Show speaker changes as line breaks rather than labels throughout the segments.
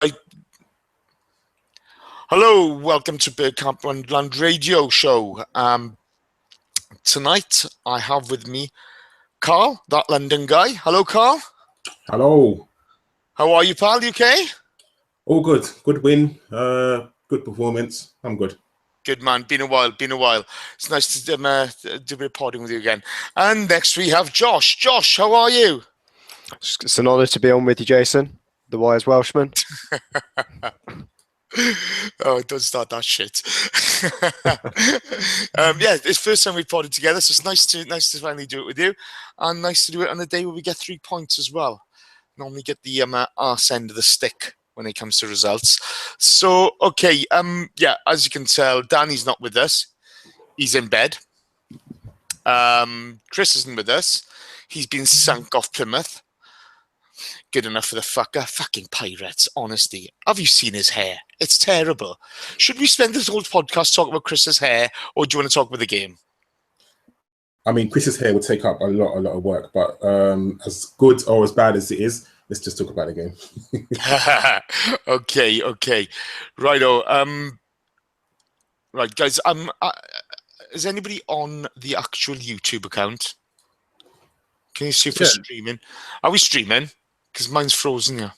Right. Hello, welcome to Bergkamp Wonderland Radio Show. Tonight I have with me Karl, that London guy. Hello, Karl.
Hello.
How are you, pal? You okay?
All good. Good win. Good performance. I'm good.
Good, man. Been a while. It's nice to do a bit of podding with you again. And next we have Josh. Josh, how are you?
It's an honour to be on with you, Jason, the wise Welshman.
Oh, don't start that shit. Yeah, it's the first time we've podded together, so it's nice to finally do it with you, and nice to do it on a day where we get 3 points as well. Normally get the arse end of the stick when it comes to results. So, okay, yeah, as you can tell, Danny's not with us. He's in bed. Kris isn't with us. He's been sunk off Plymouth. Good enough for the fucker. Fucking pirates, honestly. Have you seen his hair? It's terrible. Should we spend this whole podcast talking about Kris's hair, or do you want to talk about the game?
I mean, Kris's hair would take up a lot of work, but as good or as bad as it is, let's just talk about the game.
Okay. Righto. Right, guys. Is anybody on the actual YouTube account? Can you see if we're streaming? Are we streaming? Because mine's frozen here.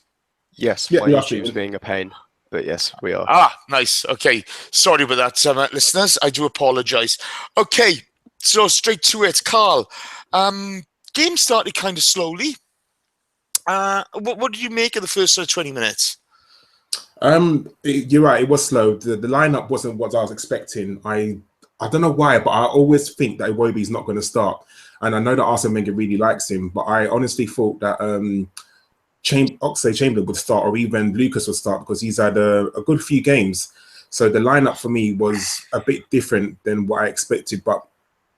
Yes, my YouTube's being a pain, but yes, we are.
Ah, nice. Okay, sorry about that, listeners. I do apologise. Okay, so straight to it, Karl. Game started kind of slowly. What did you make of the first 20 minutes?
You're right. It was slow. The lineup wasn't what I was expecting. I don't know why, but I always think that Iwobi's not going to start. And I know that Arsene Wenger really likes him, but I honestly thought that Oxlade-Chamberlain would start, or even Lucas would start, because he's had a good few games. So the lineup for me was a bit different than what I expected, but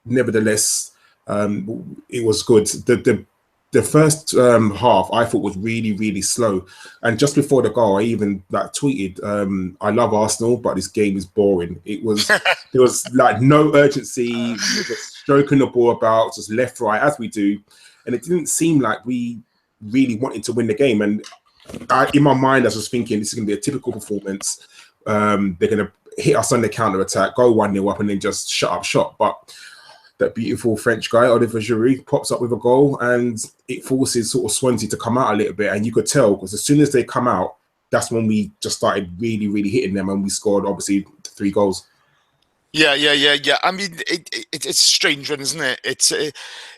nevertheless, it was good. The first half I thought was really slow, and just before the goal, I even tweeted, "I love Arsenal, but this game is boring." It was there was like no urgency, just stroking the ball about, just left, right, as we do, and it didn't seem like we really wanted to win the game. And in my mind, I was thinking this is going to be a typical performance. They're going to hit us on the counter attack, go 1-0 up, and then just shut up shop. But that beautiful French guy, Olivier Giroud, pops up with a goal, and it forces sort of Swansea to come out a little bit. And you could tell, because as soon as they come out, that's when we just started really hitting them, and we scored, obviously, 3 goals.
Yeah. I mean, it's strange, isn't it?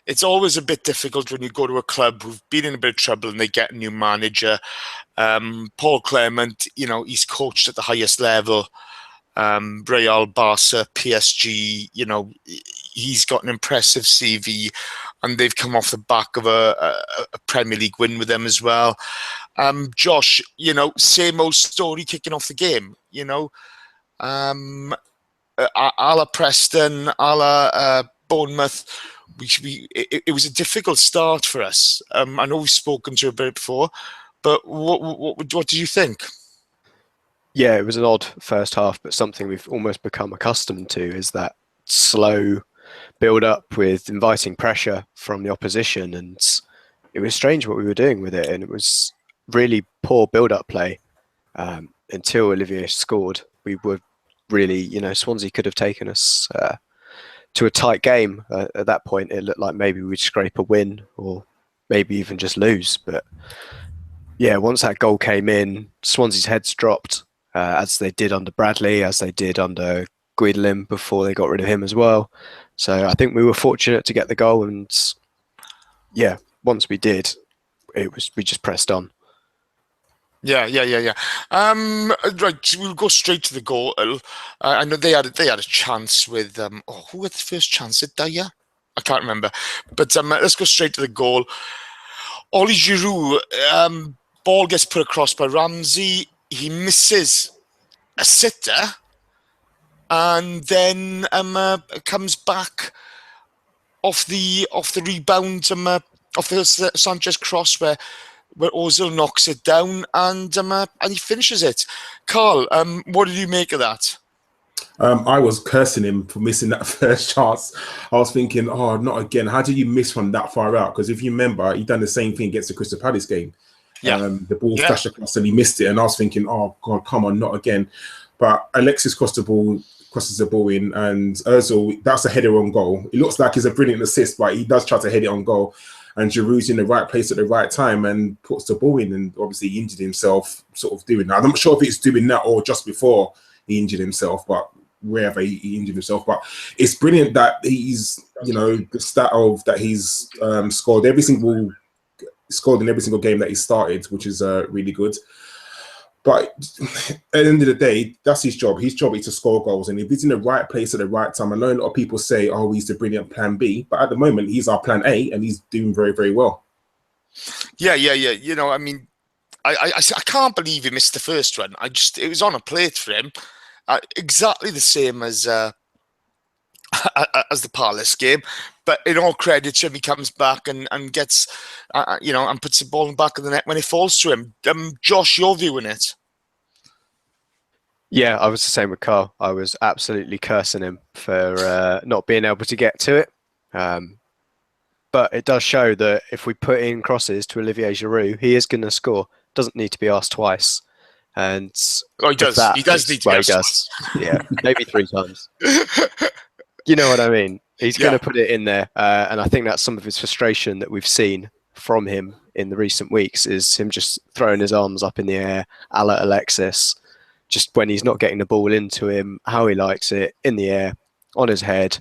It's always a bit difficult when you go to a club who've been in a bit of trouble and they get a new manager. Paul Clement, he's coached at the highest level. Real, Barca, PSG, he's got an impressive CV, and they've come off the back of a Premier League win with them as well. Josh, same old story kicking off the game, a la Preston, a la Bournemouth. It was a difficult start for us. I know we've spoken to you a bit before, but what did you think?
Yeah, it was an odd first half, but something we've almost become accustomed to is that slow build-up with inviting pressure from the opposition, and it was strange what we were doing with it, and it was really poor build-up play until Olivier scored. We were really, Swansea could have taken us to a tight game. At that point, it looked like maybe we'd scrape a win or maybe even just lose. But yeah, once that goal came in, Swansea's heads dropped, as they did under Bradley, as they did under Guidolin before they got rid of him as well. So I think we were fortunate to get the goal, and yeah, once we did, we just pressed on.
Yeah. Right, we'll go straight to the goal. I know they had a chance with who had the first chance? At Daya? I can't remember. But let's go straight to the goal. Oli Giroud, ball gets put across by Ramsey. He misses a sitter, and then comes back off the rebound, off the Sanchez cross where Ozil knocks it down, and he finishes it. Karl, what did you make of that?
I was cursing him for missing that first chance. I was thinking, oh, not again. How did you miss from that far out? Because if you remember, he done the same thing against the Crystal Palace game.
Yeah.
The ball
Yeah.
flashed across and he missed it, and I was thinking, oh God, come on, not again. But Alexis crosses the ball in, and Ozil, that's a header on goal. It looks like it's a brilliant assist, but he does try to head it on goal. And Giroud's in the right place at the right time and puts the ball in, and obviously he injured himself sort of doing that. I'm not sure if it's doing that or just before he injured himself, but wherever he injured himself. But it's brilliant that he's, the stat of that he's scored in every single game that he started, which is really good. But at the end of the day, that's his job. His job is to score goals. And if he's in the right place at the right time, I know a lot of people say, oh, he's the brilliant plan B. But at the moment, he's our plan A, and he's doing very, very well.
Yeah. I mean, I can't believe he missed the first one. It was on a plate for him. Exactly the same as the Palace game. But in all credit to him, he comes back and gets, and puts the ball in the back of the net when it falls to him. Josh, your view on it?
Yeah, I was the same with Karl. I was absolutely cursing him for not being able to get to it. But it does show that if we put in crosses to Olivier Giroud, he is going to score. Doesn't need to be asked twice. And
he does. He does need to be asked twice.
Yeah, maybe 3 times. You know what I mean? He's going to put it in there. And I think that's some of his frustration that we've seen from him in the recent weeks, is him just throwing his arms up in the air, a la Alexis, just when he's not getting the ball into him, how he likes it, in the air, on his head,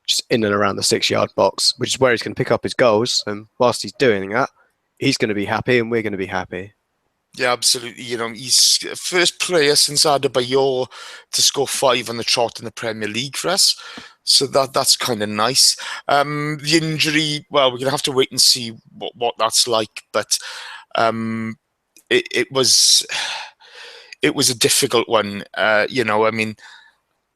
just in and around the 6-yard box, which is where he's going to pick up his goals. And whilst he's doing that, he's going to be happy and we're going to be happy.
Yeah, absolutely. He's first player since Adebayor to score 5 on the trot in the Premier League for us. So that's kind of nice. The injury, well, we're going to have to wait and see what that's like. But it was a difficult one. I mean,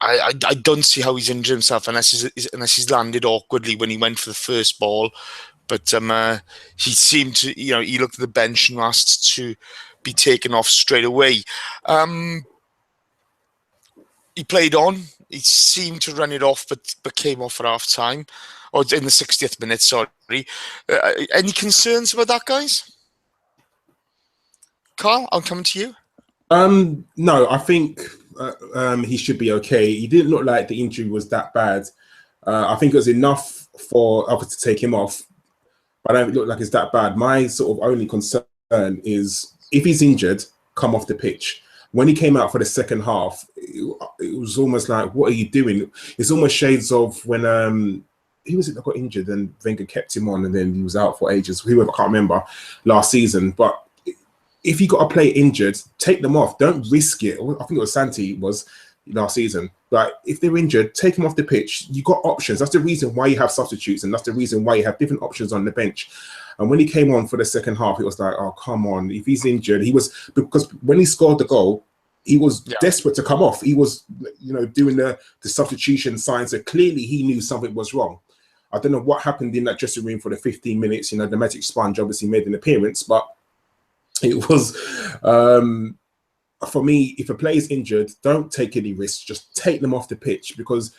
I don't see how he's injured himself unless he's landed awkwardly when he went for the first ball. But he seemed to, he looked at the bench and asked to be taken off straight away. He played on. He seemed to run it off, but came off at half time, or in the 60th minute. Sorry. Any concerns about that, guys? Karl, I'm coming to you.
No, I think he should be okay. He didn't look like the injury was that bad. I think it was enough for others to take him off, but I don't look like it's that bad. My sort of only concern is if he's injured, come off the pitch. When he came out for the second half, it was almost like, what are you doing? It's almost shades of when he was it that got injured and Wenger kept him on and then he was out for ages. Whoever, I can't remember, last season. But if you got a player injured, take them off. Don't risk it. I think it was Santi was last season. But if they're injured, take them off the pitch. You got options. That's the reason why you have substitutes, and that's the reason why you have different options on the bench. And when he came on for the second half, it was like, oh, come on. If he's injured, because when he scored the goal, he was desperate to come off. He was, doing the substitution signs. So clearly he knew something was wrong. I don't know what happened in that dressing room for the 15 minutes. The magic sponge obviously made an appearance, but it was, for me, if a player's injured, don't take any risks. Just take them off the pitch, because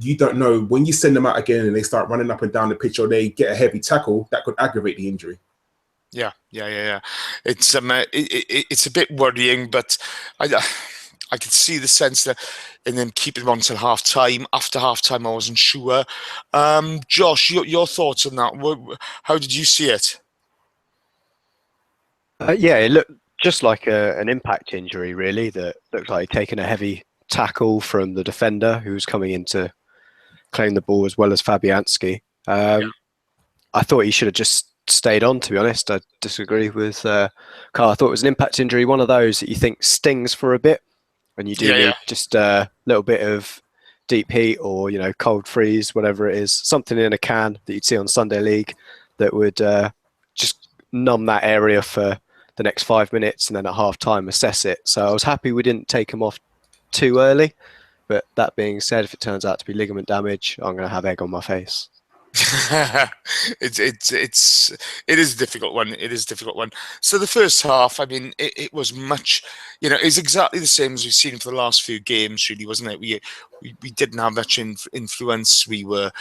you don't know when you send them out again and they start running up and down the pitch or they get a heavy tackle, that could aggravate the injury. Yeah.
It's a bit worrying, but I could see the sense that, and then keep it on till half time. After half time, I wasn't sure. Josh, your thoughts on that? How did you see it?
It looked just like an impact injury, really. That looked like taking a heavy tackle from the defender who was coming in to claim the ball, as well as Fabianski. I thought he should have just stayed on, to be honest. I disagree with Karl. I thought it was an impact injury, one of those that you think stings for a bit, and you do need just a little bit of deep heat or cold freeze, whatever it is, something in a can that you'd see on Sunday League that would just numb that area for the next 5 minutes, and then at half time assess it. So I was happy we didn't take him off too early. But that being said, if it turns out to be ligament damage, I'm going to have egg on my face.
It is a difficult one. It is a difficult one. So the first half, I mean, it was much, it's exactly the same as we've seen for the last few games, really, wasn't it? We didn't have much influence. We were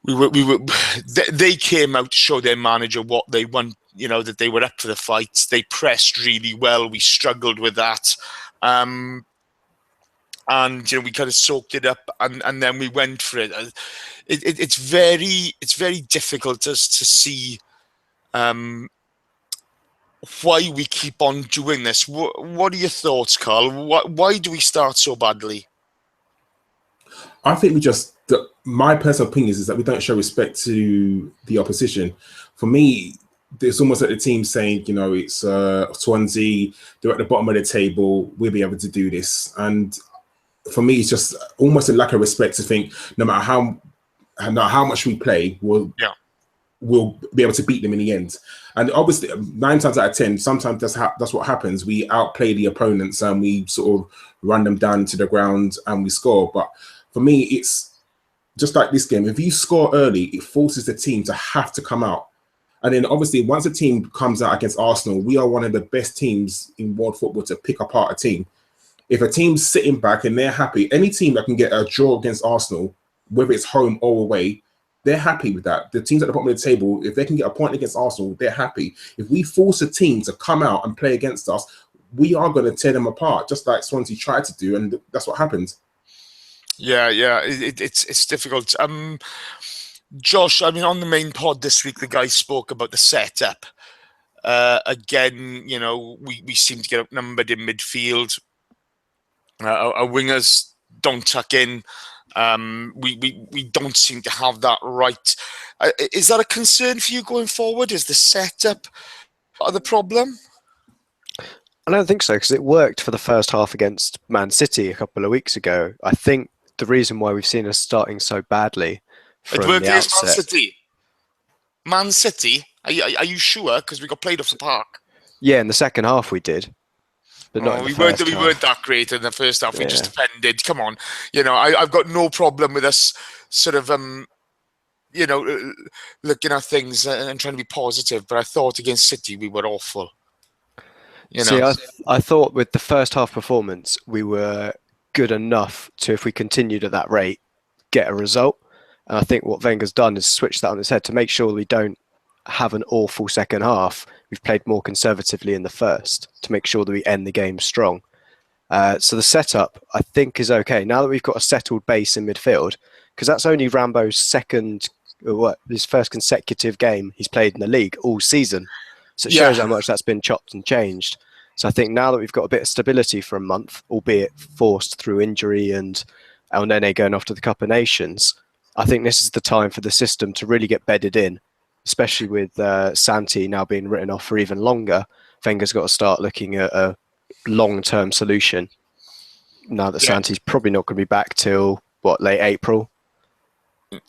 they came out to show their manager what they want, that they were up for the fight. They pressed really well. We struggled with that. And we kind of soaked it up, and then we went for it. It's very difficult to see why we keep on doing this. What are your thoughts, Karl? Why do we start so badly?
I think my personal opinion is that we don't show respect to the opposition. For me, it's almost like the team saying, it's Swansea, they're at the bottom of the table, we'll be able to do this. And for me, it's just almost a lack of respect to think no matter how much we play, we'll be able to beat them in the end. And obviously, 9 times out of 10, sometimes that's what happens. We outplay the opponents and we sort of run them down to the ground and we score. But for me, it's just like this game. If you score early, it forces the team to have to come out. And then obviously, once a team comes out against Arsenal, we are one of the best teams in world football to pick apart a team. If a team's sitting back and they're happy, any team that can get a draw against Arsenal, whether it's home or away, they're happy with that. The teams at the bottom of the table, if they can get a point against Arsenal, they're happy. If we force a team to come out and play against us, we are going to tear them apart, just like Swansea tried to do, and that's what happened.
Yeah, it's difficult. Josh, I mean, on the main pod this week, the guy spoke about the setup. Again, we seem to get outnumbered in midfield. Our wingers don't tuck in. We don't seem to have that right. Is that a concern for you going forward? Is the setup the problem?
I don't think so, because it worked for the first half against Man City a couple of weeks ago. I think the reason why we've seen us starting so badly from
it worked
the
against
outset.
Man City. Man City? Are you sure? Because we got played off the park.
Yeah, in the second half we did. But not in the first half.
We weren't that great in the first half. We just defended. Come on. I've got no problem with us sort of, looking at things and trying to be positive. But I thought against City we were awful.
See, I thought with the first half performance, we were good enough to, if we continued at that rate, get a result. And I think what Wenger's done is switch that on its head to make sure we don't have an awful second half. We've played more conservatively in the first to make sure that we end the game strong. So the setup, I think, is okay. Now that we've got a settled base in midfield, because that's only Rambo's his first consecutive game he's played in the league all season. So it shows how much that's been chopped and changed. So I think now that we've got a bit of stability for a month, albeit forced through injury and El Nene going off to the Cup of Nations, I think this is the time for the system to really get bedded in, especially with Santi now being written off for even longer. Wenger's got to start looking at a long-term solution now that Santi's probably not going to be back till, late April?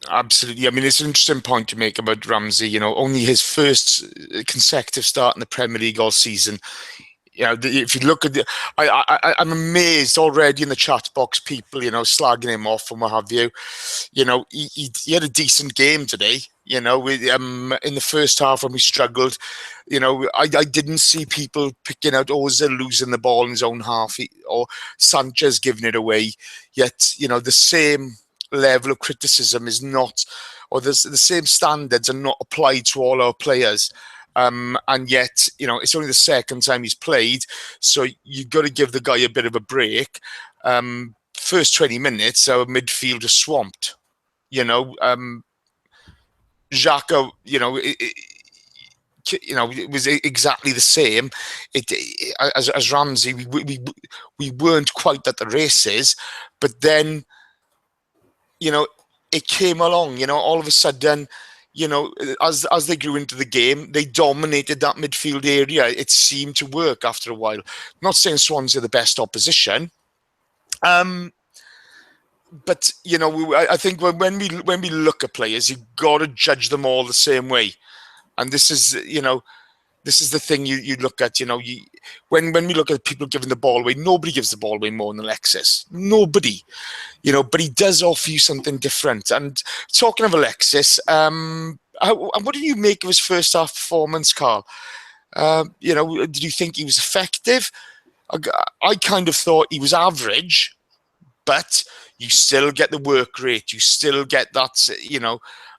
Absolutely. I mean, it's an interesting point to make about Ramsey. Only his first consecutive start in the Premier League all season. If you look at I'm amazed already in the chat box, people, slagging him off and what have you. He had a decent game today. In the first half when we struggled, I didn't see people picking out Ozil losing the ball in his own half or Sanchez giving it away. Yet, the same level of criticism is not, or the same standards are not applied to all our players. And yet, it's only the second time he's played, so you've got to give the guy a bit of a break. First 20 minutes, our midfield is swamped. Xhaka, it was exactly the same. As Ramsey, we weren't quite at the races, but then, it came along. All of a sudden, as they grew into the game, they dominated that midfield area. It seemed to work after a while. Not saying Swansea are the best opposition, but I think when we look at players, you've got to judge them all the same way. And this is the thing you look at. When we look at people giving the ball away, nobody gives the ball away more than Alexis. Nobody, but he does offer you something different. And talking of Alexis, what did you make of his first half performance, Karl? Did you think he was effective? I kind of thought he was average, but you still get the work rate. You still get that,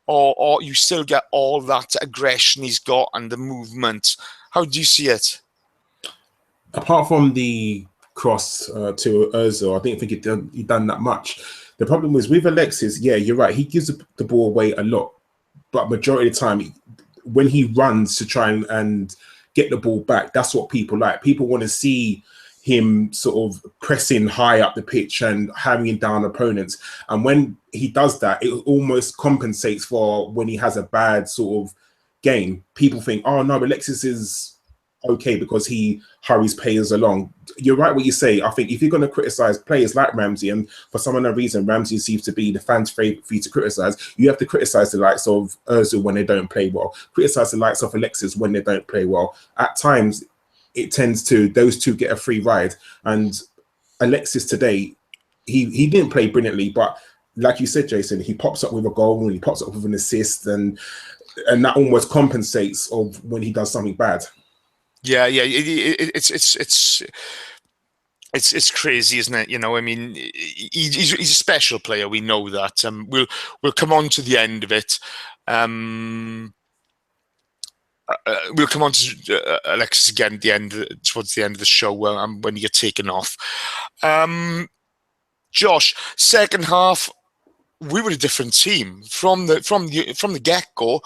or you still get all that aggression he's got and the movement? How do you see it?
Apart from the cross to Ozil, I didn't think he'd done that much. The problem was with Alexis, yeah, you're right. He gives the ball away a lot, but majority of the time, when he runs to try and get the ball back, that's what people like. People want to see him sort of pressing high up the pitch and hammering down opponents. And when he does that, it almost compensates for when he has a bad sort of game. People think, oh no, Alexis is okay because he hurries players along. You're right what you say. I think if you're going to criticize players like Ramsey, and for some unknown reason Ramsey seems to be the fans' favorite for you to criticize, you have to criticize the likes of Ozil when they don't play well, criticize the likes of Alexis when they don't play well. At times it tends to, those two get a free ride. And Alexis today, he didn't play brilliantly, but like you said, Jason, he pops up with a goal and he pops up with an assist, and that almost compensates of when he does something bad.
Yeah, it's crazy, isn't it? You know, I mean, he's a special player. We know that. We'll come on to the end of it. We'll come on to Alexis again at the end, towards the end of the show, when you get taken off. Josh, second half, we were a different team from the get-go.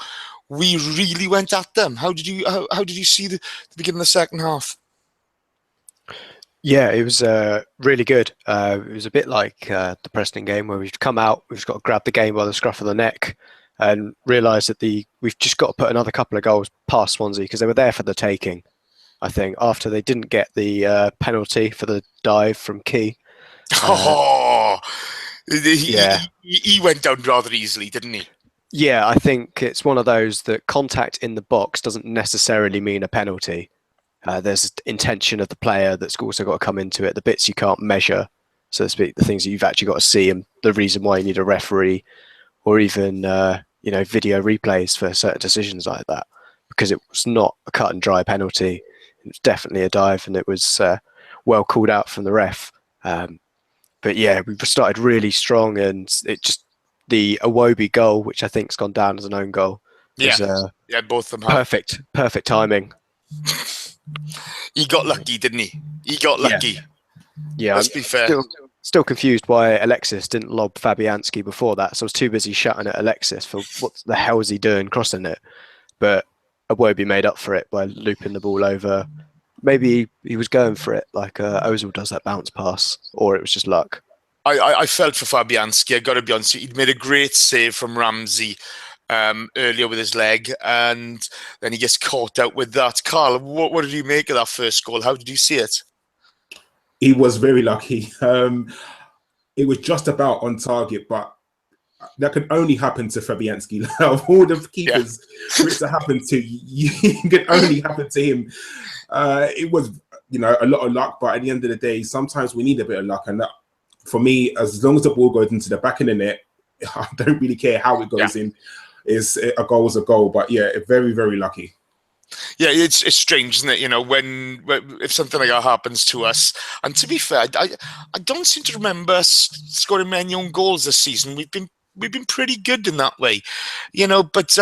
We really went at them. How did you see the beginning of the second half?
Yeah, it was really good. It was a bit like the Preston game where we've come out, we've got to grab the game by the scruff of the neck and realise that we've just got to put another couple of goals past Swansea because they were there for the taking. I think after they didn't get the penalty for the dive from Key.
He went down rather easily, didn't he?
Yeah, I think it's one of those that contact in the box doesn't necessarily mean a penalty. There's intention of the player that's also got to come into it, the bits you can't measure, so to speak, the things that you've actually got to see, and the reason why you need a referee or even video replays for certain decisions like that, because it was not a cut and dry penalty. It was definitely a dive, and it was well called out from the ref. But yeah, we started really strong, and it just, the Iwobi goal, which I think's gone down as an own goal,
was, both of them
perfect timing.
He got lucky, didn't he? He got lucky.
Yeah,
let's be fair.
Still confused why Alexis didn't lob Fabianski before that. So I was too busy shouting at Alexis for what the hell is he doing crossing it. But Iwobi made up for it by looping the ball over. Maybe he was going for it like Ozil does that bounce pass, or it was just luck.
I felt for Fabianski. I got to be honest, he'd made a great save from Ramsey earlier with his leg, and then he gets caught out with that. Karl, what did you make of that first goal? How did you see it?
He was very lucky. It was just about on target, but that could only happen to Fabianski. Of all the keepers for it to happen to, it could only happen to him. It was, a lot of luck, but at the end of the day, sometimes we need a bit of luck. And that, for me, as long as the ball goes into the back of the net, I don't really care how it goes in. A goal is a goal, but yeah, very, very lucky.
Yeah, it's strange, isn't it? When if something like that happens to us. And to be fair, I don't seem to remember us scoring many own goals this season. We've been pretty good in that way, But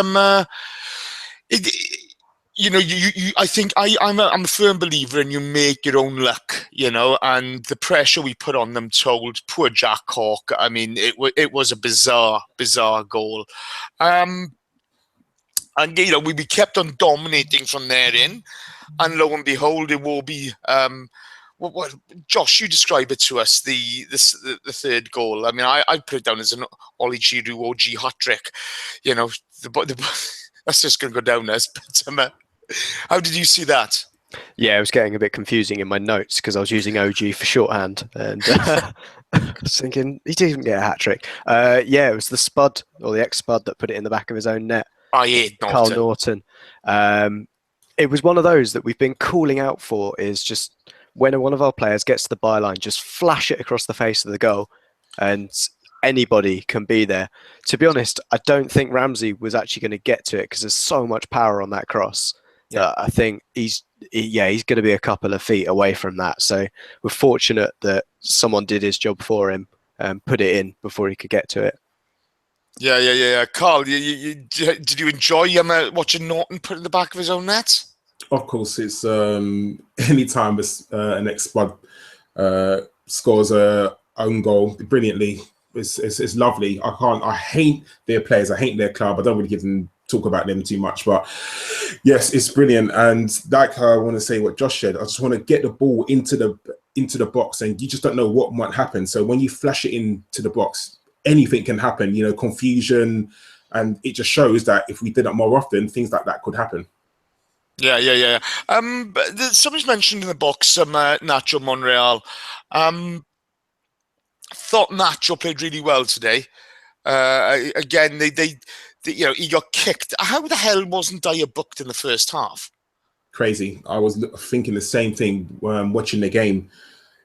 I think I'm a firm believer in you make your own luck, and the pressure we put on them told poor Jack Hawke. I mean, it was a bizarre goal. And we kept on dominating from there in, and lo and behold, it will be. What Josh, you describe it to us, the third goal. I mean, I put it down as an Ollie Giroud OG hat trick. That's just going to go down as. But how did you see that?
Yeah, it was getting a bit confusing in my notes because I was using OG for shorthand, and I was thinking he didn't get a hat trick. It was the Spud or the ex-Spud that put it in the back of his own net. Karl Norton. It was one of those that we've been calling out for, is just when one of our players gets to the byline, just flash it across the face of the goal, and anybody can be there. To be honest, I don't think Ramsey was actually going to get to it because there's so much power on that cross. Yeah, I think he's going to be a couple of feet away from that. So we're fortunate that someone did his job for him and put it in before he could get to it.
Yeah. Karl, did you enjoy watching Norton put in the back of his own net?
Of course, it's anytime an ex-squad scores a own goal brilliantly. It's lovely. I hate their players. I hate their club. I don't really talk about them too much, but yes, it's brilliant. And like I want to say what Josh said, I just want to get the ball into the box, and you just don't know what might happen. So when you flash it into the box, anything can happen. Confusion, and it just shows that if we did it more often, things like that could happen.
Yeah. But somebody's mentioned in the box Nacho Monreal. Thought Nacho played really well today. Again, they he got kicked. How the hell wasn't Dyer booked in the first half?
Crazy. I was thinking the same thing watching the game.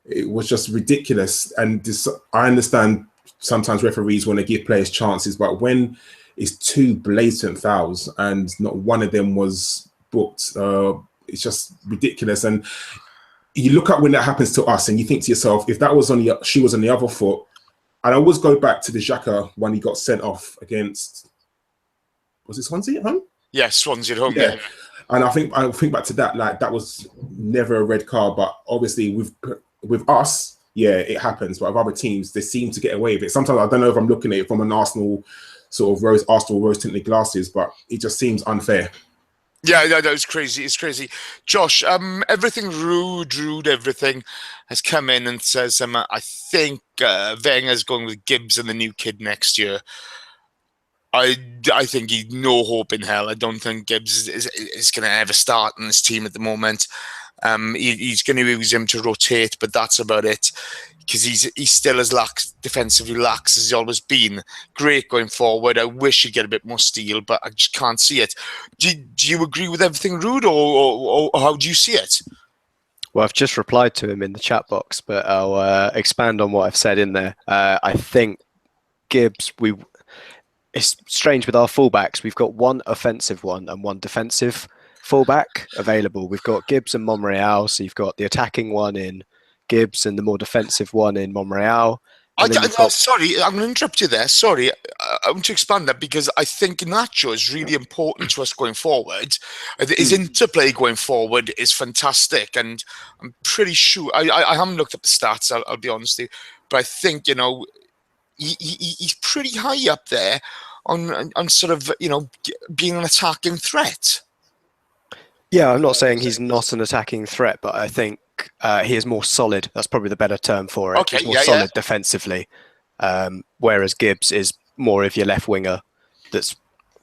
It was just ridiculous. And I understand sometimes referees want to give players chances, but when it's two blatant fouls and not one of them was booked, it's just ridiculous. And you look at when that happens to us and you think to yourself, if that was she was on the other foot. And I always go back to the Xhaka when he got sent off against, was it Swansea at home?
Yeah, Swansea at home.
Yeah. And I think back to that, like that was never a red card, but obviously with us, yeah, it happens. But with other teams, they seem to get away with it. Sometimes I don't know if I'm looking at it from an Arsenal rose-tinted glasses, but it just seems unfair.
Yeah, no, it's crazy. It's crazy. Josh, everything Giroud, everything has come in and says, I think Wenger's going with Gibbs and the new kid next year. I think he's no hope in hell. I don't think Gibbs is going to ever start in this team at the moment. He's going to use him to rotate, but that's about it. Because he's still as defensively lax as he's always been. Great going forward. I wish he'd get a bit more steel, but I just can't see it. Do you agree with everything, Rude, or how do you see it?
Well, I've just replied to him in the chat box, but I'll expand on what I've said in there. I think Gibbs, it's strange with our fullbacks. We've got one offensive one and one defensive fullback available. We've got Gibbs and Monreal, so you've got the attacking one in Gibbs and the more defensive one in Monreal.
Sorry, I'm going to interrupt you there. Sorry, I want to expand that because I think Nacho is really important to us going forward. His interplay going forward is fantastic, and I'm pretty sure I haven't looked up the stats. I'll be honest with you, but I think he's pretty high up there on sort of being an attacking threat.
Yeah, I'm not saying he's not an attacking threat, but I think he is more solid. That's probably the better term for it.
Okay,
he's more solid defensively, whereas Gibbs is more of your left winger that's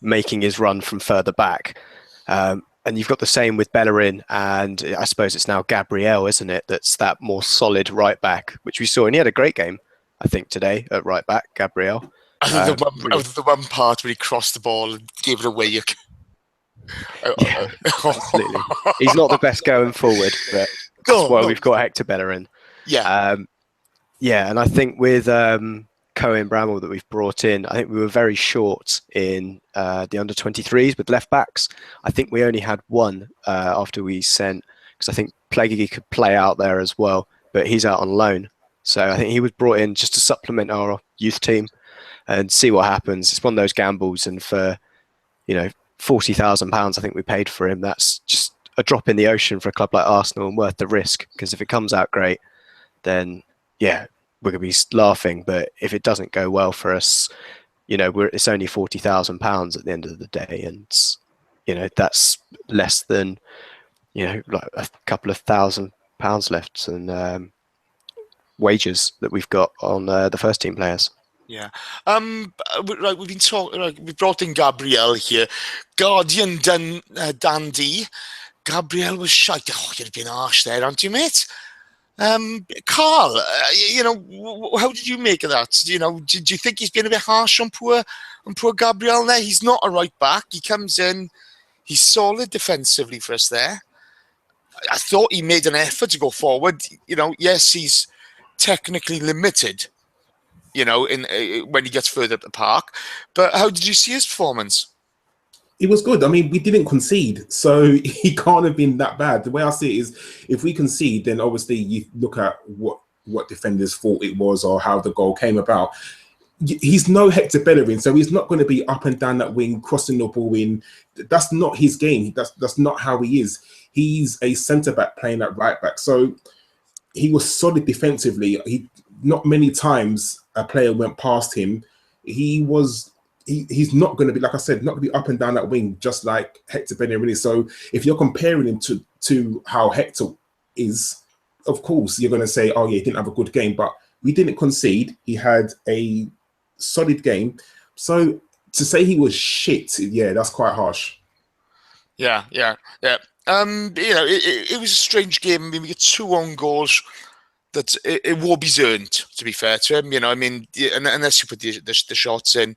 making his run from further back. And you've got the same with Bellerin, and I suppose it's now Gabriel, isn't it? That's that more solid right back, which we saw, and he had a great game, I think, today at right back, Gabriel.
The one part where he crossed the ball and gave it away.
Yeah, absolutely. He's not the best going forward, but that's why we've got Hector Bellerin.
Yeah.
And I think with Cohen Bramall that we've brought in, I think we were very short in the under-23s with left backs. I think we only had one after we sent, because I think Plaguey could play out there as well, but he's out on loan. So I think he was brought in just to supplement our youth team and see what happens. It's one of those gambles, and for £40,000, I think we paid for him. That's just a drop in the ocean for a club like Arsenal and worth the risk, because if it comes out great, then yeah, we're going to be laughing. But if it doesn't go well for us, it's only £40,000 at the end of the day, and that's less than like a couple of £1,000 left and wages that we've got on the first team players.
Yeah. Right, we've been talking. Right, we brought in Gabriel here. Guardian dandy. Gabriel was shite. Oh, you'd have been harsh there, aren't you, mate? Karl, how did you make of that? Did you think he's been a bit harsh on poor Gabriel there? He's not a right back. He comes in, he's solid defensively for us there. I thought he made an effort to go forward. Yes, he's technically limited. When he gets further up the park. But how did you see his performance?
It was good. I mean, we didn't concede, so he can't have been that bad. The way I see it is, if we concede, then obviously you look at what defenders thought it was or how the goal came about. he's no Hector Bellerin, so he's not going to be up and down that wing, crossing the ball in. That's not his game. That's not how he is. He's a centre back playing at right back. So he was solid defensively. Not many times a player went past him. He's not going to be, like I said, not going to be up and down that wing just like Hector Bellerin is. So if you're comparing him to how Hector is, of course you're going to say, oh yeah, he didn't have a good game, but we didn't concede. He had a solid game. So to say he was shit, yeah, that's quite harsh.
Yeah. It was a strange game. I mean, we get 2 own goals that it Warby's earned, to be fair to him. I mean, unless you put the shots in,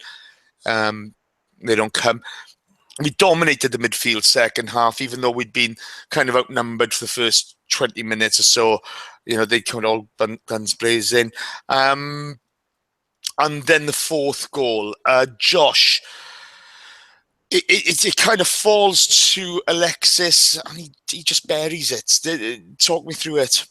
they don't come. We dominated the midfield second half, even though we'd been kind of outnumbered for the first 20 minutes or so. They come all guns blazing. And then the 4th goal, Josh, it kind of falls to Alexis, and he just buries it. Talk me through it.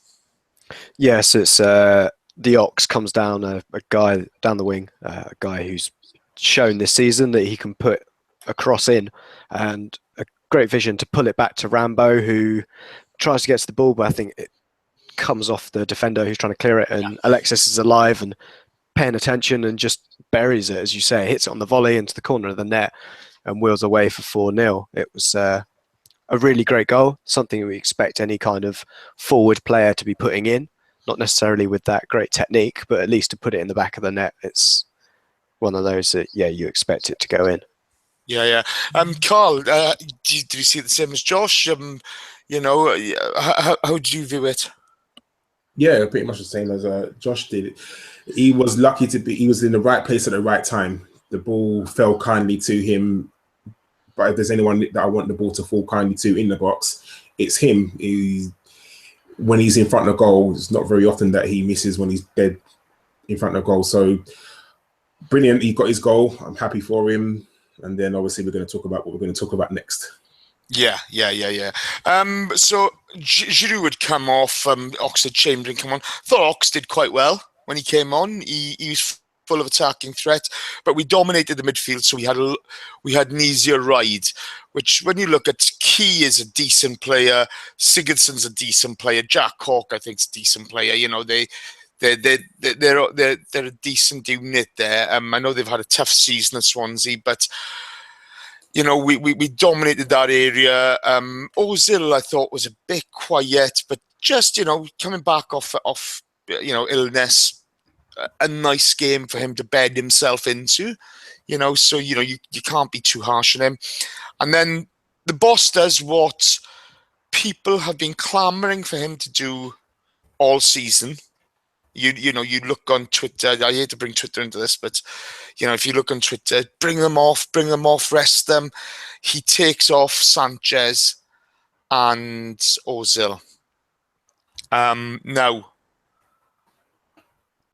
Yes, it's the Ox comes down, a guy down the wing, a guy who's shown this season that he can put a cross in, and a great vision to pull it back to Rambo, who tries to get to the ball, but I think it comes off the defender who's trying to clear it, and Alexis is alive and paying attention and just buries it, as you say, hits it on the volley into the corner of the net and wheels away for 4-0. It was a really great goal, something we expect any kind of forward player to be putting in, not necessarily with that great technique, but at least to put it in the back of the net. It's one of those that, yeah, you expect it to go in.
Yeah. Karl, did you see it the same as Josh? How do you view it?
Yeah, pretty much the same as Josh did. He was lucky he was in the right place at the right time. The ball fell kindly to him. But if there's anyone that I want the ball to fall kindly to in the box, it's him. When he's in front of goal, it's not very often that he misses when he's dead in front of goal. So brilliant. He got his goal. I'm happy for him. And then obviously we're going to talk about what we're going to talk about next.
Yeah. So Giroud would come off, Oxlade-Chamberlain come on. Thought Ox did quite well when he came on. He was full of attacking threat, but we dominated the midfield, so we had an easier ride. Which, when you look at Key, is a decent player, Sigurdsson's a decent player, Jack Hawke I think is a decent player. They're a decent unit there. I know they've had a tough season at Swansea, but we dominated that area. Ozil I thought was a bit quiet, but just coming back off illness. A nice game for him to bed himself into, so you can't be too harsh on him. And then the boss does what people have been clamoring for him to do all season. You look on Twitter. I hate to bring Twitter into this, but if you look on Twitter, bring them off, rest them. He takes off Sanchez and Ozil. Now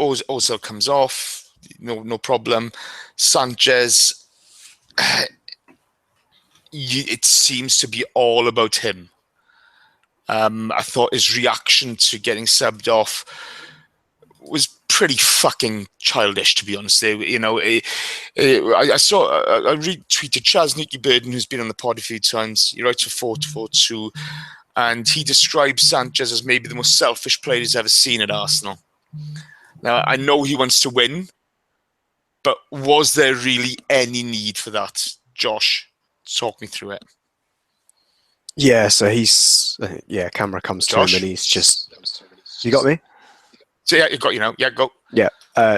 Ozil comes off, no problem. Sanchez, it seems to be all about him. I thought his reaction to getting subbed off was pretty fucking childish, to be honest. I retweeted Chaz Nicky Burden, who's been on the pod a few times. He writes for 442, and he describes Sanchez as maybe the most selfish player he's ever seen at Arsenal. Now, I know he wants to win, but was there really any need for that? Josh, talk me through it.
Yeah, so camera comes Josh? To him and he's just... You got me?
So yeah, you got you now. Yeah, go.
Yeah,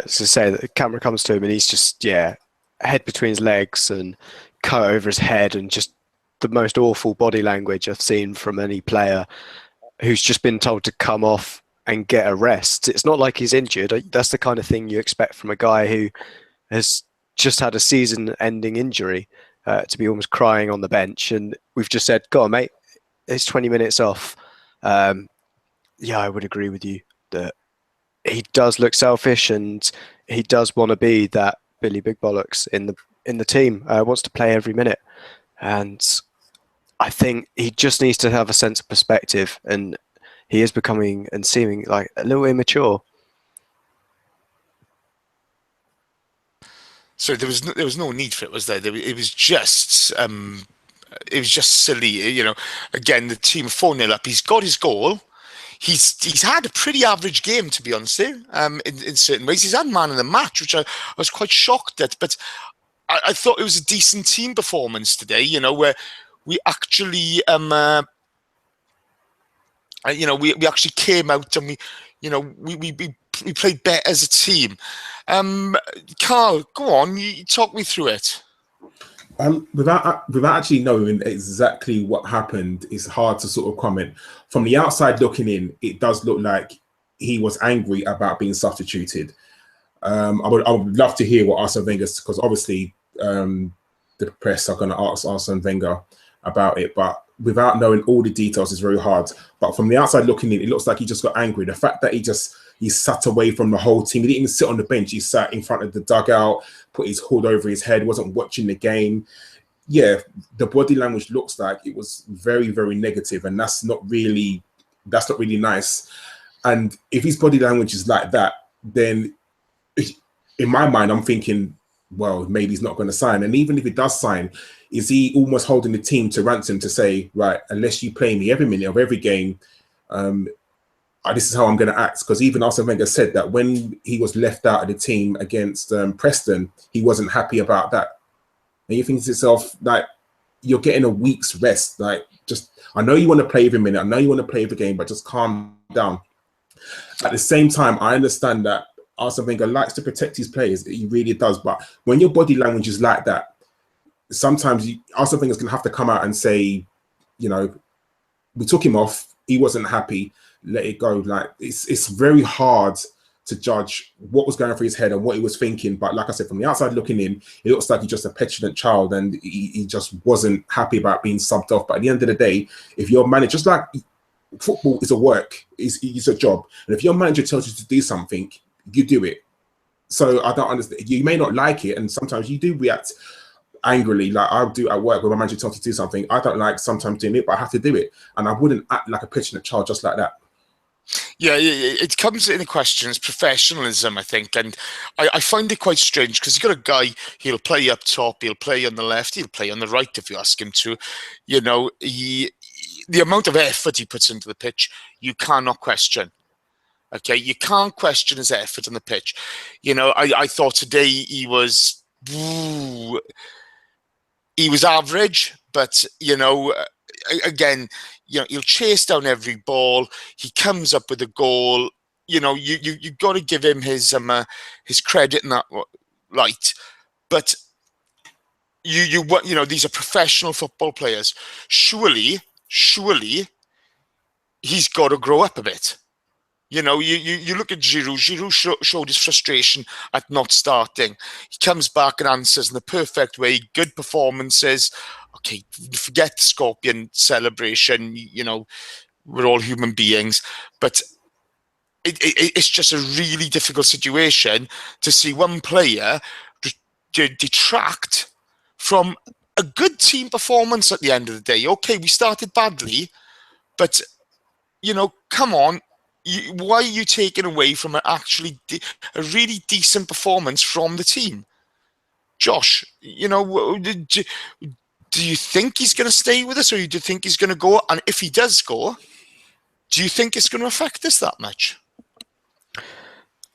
so say that the camera comes to him and he's just, head between his legs and cut over his head, and just the most awful body language I've seen from any player who's just been told to come off and get a rest. It's not like he's injured. That's the kind of thing you expect from a guy who has just had a season-ending injury, to be almost crying on the bench. And we've just said, go on, mate, it's 20 minutes off. I would agree with you that he does look selfish, and he does want to be that Billy Big Bollocks in the team. Wants to play every minute. And I think he just needs to have a sense of perspective, and he is becoming and seeming like a little immature.
So there was no need for it, was there? It was just silly, you know. Again, the team 4-0 up. He's got his goal. He's had a pretty average game, to be honest. In certain ways, he's had man of the match, which I was quite shocked at. But I thought it was a decent team performance today. You know, where we actually we actually came out and we played better as a team. Karl, go on, you talk me through it.
Without actually knowing exactly what happened, it's hard to sort of comment. From the outside looking in, it does look like he was angry about being substituted. I would love to hear what Arsene Wenger, because obviously the press are going to ask Arsene Wenger about it, but without knowing all the details, it's very hard. But from the outside looking in, it looks like he just got angry. The fact that he sat away from the whole team, he didn't even sit on the bench. He sat in front of the dugout, put his hood over his head, wasn't watching the game. Yeah, the body language looks like it was very, very negative, and that's not really nice. And if his body language is like that, then in my mind, I'm thinking, well, maybe he's not going to sign. And even if he does sign, is he almost holding the team to ransom to say, right, unless you play me every minute of every game, this is how I'm going to act? Because even Arsene Wenger said that when he was left out of the team against Preston, he wasn't happy about that. And you think to yourself, like, you're getting a week's rest. Like, just, I know you want to play every minute, I know you want to play every game, but just calm down. At the same time, I understand that Arsene Wenger likes to protect his players. He really does. But when your body language is like that, sometimes Arsene Wenger's going to have to come out and say, you know, we took him off. He wasn't happy. Let it go. Like, it's very hard to judge what was going through his head and what he was thinking. But like I said, from the outside looking in, it looks like he's just a petulant child, and he just wasn't happy about being subbed off. But at the end of the day, if your manager, just like football is a work, it's a job, and if your manager tells you to do something, you do it. So I don't understand. You may not like it, and sometimes you do react angrily, like I do at work when my manager tells me to do something. I don't like sometimes doing it, but I have to do it, and I wouldn't act like a petulant child just like that.
Yeah, it comes in the question. It's professionalism, I think, and I find it quite strange because you've got a guy, he'll play up top, he'll play on the left, he'll play on the right if you ask him to. You know, the amount of effort he puts into the pitch, you cannot question. Okay, you can't question his effort on the pitch. You know, I thought today he was average, but you know, again, you know, he'll chase down every ball. He comes up with a goal. You know, you got to give him his credit in that light. But you know, these are professional football players. Surely, he's got to grow up a bit. You know, you look at Giroud. Giroud showed his frustration at not starting. He comes back and answers in the perfect way. Good performances. Okay, forget the Scorpion celebration. You know, we're all human beings. But it's just a really difficult situation to see one player detract from a good team performance at the end of the day. Okay, we started badly, but, you know, come on. Why are you taking away from a really decent performance from the team? Josh, you know, do you think he's going to stay with us, or do you think he's going to go? And if he does go, do you think it's going to affect us that much?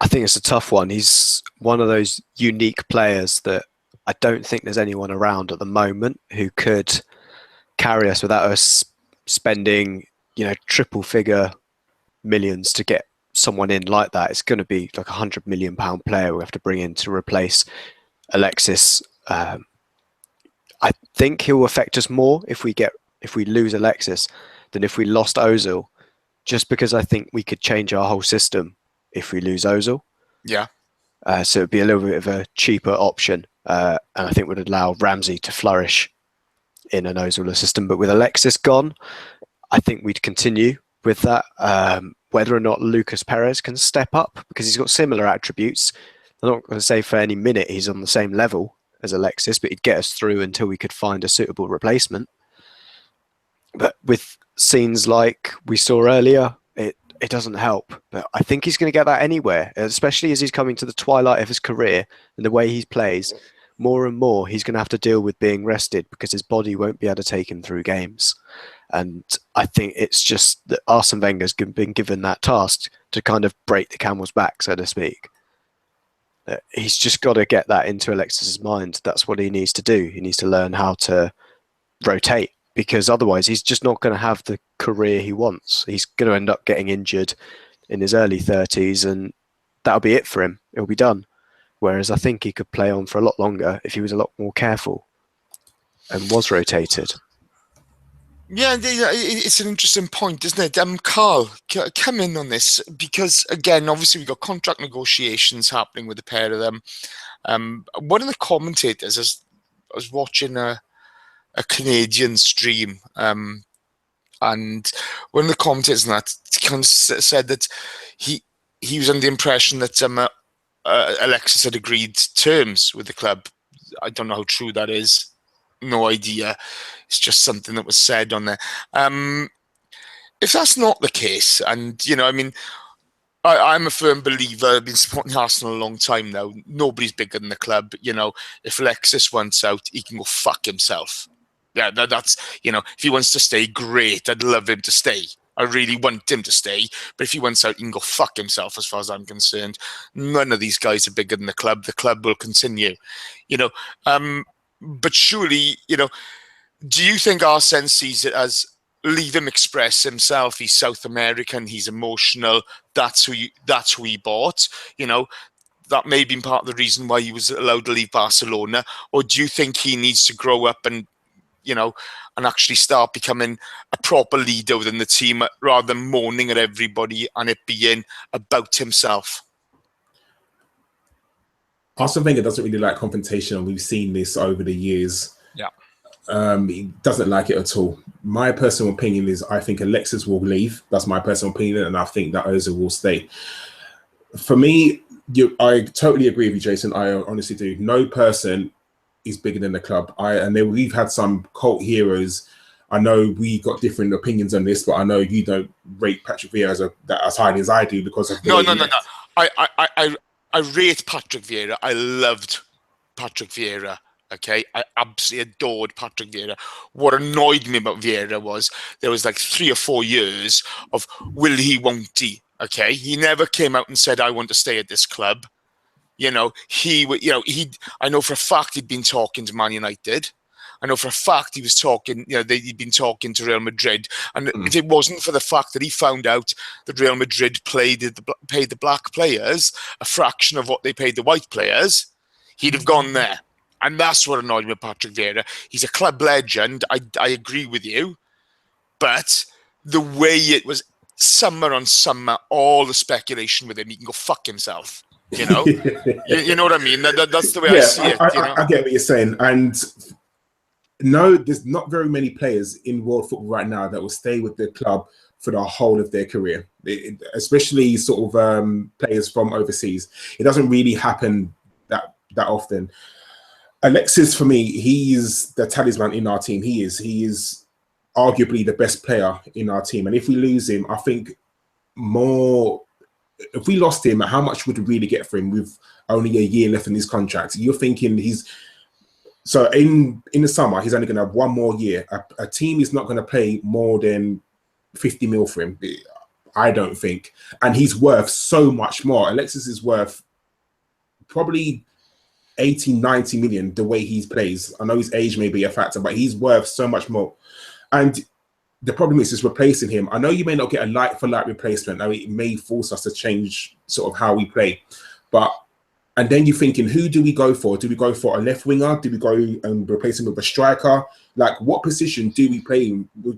I think it's a tough one. He's one of those unique players that I don't think there's anyone around at the moment who could carry us without us spending, you know, triple figure millions to get someone in like that. It's going to be like £100 million player we have to bring in to replace Alexis. I think he'll affect us more if we lose Alexis than if we lost Ozil, just because I think we could change our whole system if we lose Ozil.
Yeah.
So it'd be a little bit of a cheaper option, and I think would allow Ramsey to flourish in an Ozil system. But with Alexis gone, I think we'd continue with that. Whether or not Lucas Perez can step up, because he's got similar attributes. I'm not going to say for any minute he's on the same level as Alexis, but he'd get us through until we could find a suitable replacement. But with scenes like we saw earlier, it doesn't help. But I think he's going to get that anywhere, especially as he's coming to the twilight of his career and the way he plays. more and more he's going to have to deal with being rested because his body won't be able to take him through games. And I think it's just that Arsene Wenger's been given that task to kind of break the camel's back, so to speak. He's just got to get that into Alexis's mind. That's what he needs to do. He needs to learn how to rotate, because otherwise he's just not going to have the career he wants. He's going to end up getting injured in his early 30s, and that'll be it for him. It'll be done. Whereas I think he could play on for a lot longer if he was a lot more careful and was rotated.
Yeah, it's an interesting point, isn't it? Karl, come in on this, because again, obviously we've got contract negotiations happening with the pair of them. One of the commentators, I was watching a Canadian stream, and one of the commentators on that kind of said that he was under the impression that Alexis had agreed terms with the club. I don't know how true that is. No idea. It's just something that was said on there. If that's not the case, and I mean, I'm a firm believer. I've been supporting Arsenal a long time now. Nobody's bigger than the club. If Alexis wants out, he can go fuck himself. Yeah, that's if he wants to stay, great. I'd love him to stay. I really want him to stay. But if he wants out, he can go fuck himself, as far as I'm concerned. None of these guys are bigger than the club. The club will continue. But surely, do you think Arsene sees it as leave him express himself? He's South American. He's emotional. That's who he bought. That may have been part of the reason why he was allowed to leave Barcelona. Or do you think he needs to grow up and actually start becoming a proper leader within the team rather than moaning at everybody and it being about himself?
Arsene Wenger doesn't really like confrontation, and we've seen this over the years.
Yeah.
He doesn't like it at all. My personal opinion is I think Alexis will leave. That's my personal opinion, and I think that Ozil will stay. For me, I totally agree with you, Jason. I honestly do. No person is bigger than the club. We've had some cult heroes. I know we got different opinions on this, but I know you don't rate Patrick Vieira as highly as I do because of
no. I rate Patrick Vieira. I loved Patrick Vieira. Okay, I absolutely adored Patrick Vieira. What annoyed me about Vieira was there was like 3 or 4 years of will he, won't he? Okay, he never came out and said I want to stay at this club. I know for a fact he'd been talking to Man United. I know for a fact he was talking, he'd been talking to Real Madrid. And if it wasn't for the fact that he found out that Real Madrid paid the black players a fraction of what they paid the white players, he'd have gone there. And that's what annoyed me with Patrick Vieira. He's a club legend. I agree with you. But the way it was summer on summer, all the speculation with him, he can go fuck himself. You know what I mean? That's the way I see it.
I get what you're saying. And no, there's not very many players in world football right now that will stay with the club for the whole of their career, especially sort of players from overseas. It doesn't really happen that often. Alexis, for me, he is the talisman in our team. He is arguably the best player in our team. And if we lose him, I think if we lost him, how much would we really get for him with only a year left in his contract? You're thinking so in the summer, he's only going to have 1 more year. A team is not going to pay more than 50 mil for him, I don't think. And he's worth so much more. Alexis is worth probably 80, 90 million the way he plays. I know his age may be a factor, but he's worth so much more. And the problem is replacing him. I know you may not get a like-for-like replacement. Now, it may force us to change sort of how we play. And then you're thinking, who do we go for? Do we go for a left winger? Do we go and replace him with a striker? Like, what position do we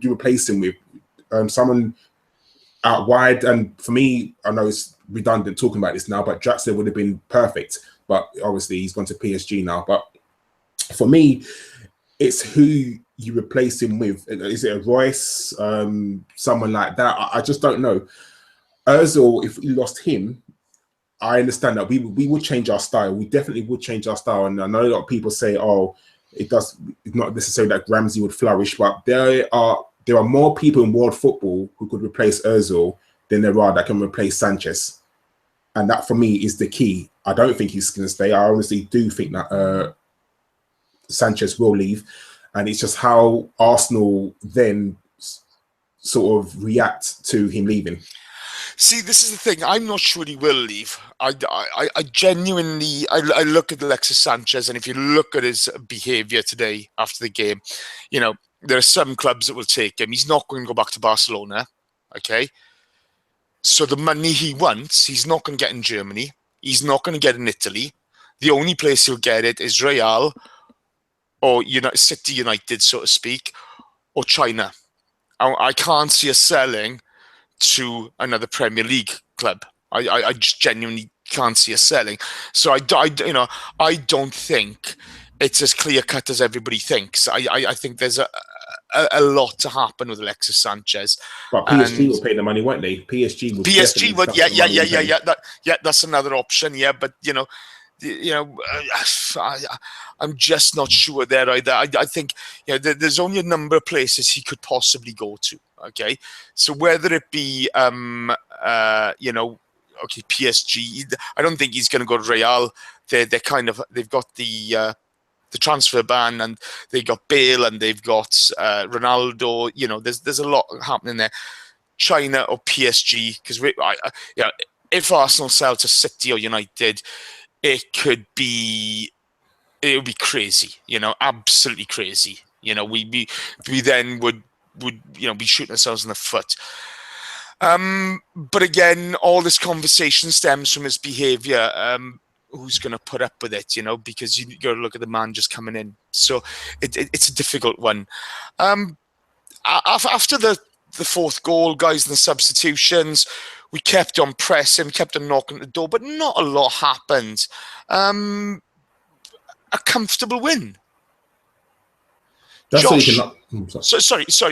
replace him with? Someone out wide. And for me, I know it's redundant talking about this now, but Draxler would have been perfect. But obviously, he's gone to PSG now. But for me, it's who you replace him with. Is it a Royce? Someone like that? I just don't know. Ozil, if we lost him, I understand that we would change our style. We definitely would change our style. And I know a lot of people say, it's not necessarily that Ramsey would flourish, but there are more people in world football who could replace Ozil than there are that can replace Sanchez. And that, for me, is the key. I don't think he's going to stay. I honestly do think that Sanchez will leave, and it's just how Arsenal then sort of react to him leaving.
See, this is the thing. I'm not sure he will leave. I genuinely, I look at Alexis Sanchez, and if you look at his behaviour today after the game, you know, there are some clubs that will take him. He's not going to go back to Barcelona, okay? So the money he wants, he's not going to get in Germany. He's not going to get in Italy. The only place he'll get it is Real or City United, so to speak, or China. I can't see us selling to another Premier League club. I just genuinely can't see us selling. So I don't think it's as clear cut as everybody thinks. I think there's a lot to happen with Alexis Sanchez.
But PSG will pay the money, won't they? PSG would.
Yeah. That's another option. Yeah, but I'm just not sure there either. I think there's only a number of places he could possibly go to. Okay, so whether it be PSG, I don't think he's going to go to Real. They've got the transfer ban, and they've got Bale, and they've got Ronaldo. There's a lot happening there. China or PSG, because if Arsenal sell to City or United, it would be crazy. Absolutely crazy. We then would be shooting ourselves in the foot. But again, all this conversation stems from his behaviour. Who's going to put up with it? Because you got to look at the man just coming in. So it's a difficult one. After the fourth goal, guys, and the substitutions, we kept on pressing, kept on knocking at the door, but not a lot happened. A comfortable win.
That's
Josh,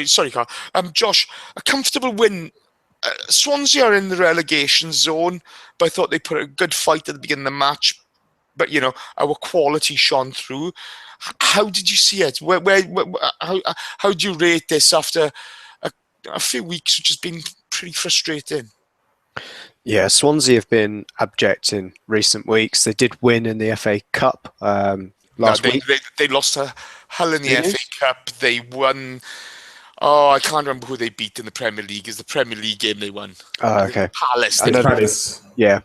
sorry,
Karl. Josh, a comfortable win. Swansea are in the relegation zone, but I thought they put a good fight at the beginning of the match. But our quality shone through. How did you see it? How do you rate this after a few weeks, which has been pretty frustrating?
Yeah, Swansea have been abject in recent weeks. They did win in the FA Cup last week.
They lost to Hull in the FA Cup. They won. Oh, I can't remember who they beat in the Premier League. It's the Premier League game they won.
Oh, okay.
Palace.
Palace.
Yeah.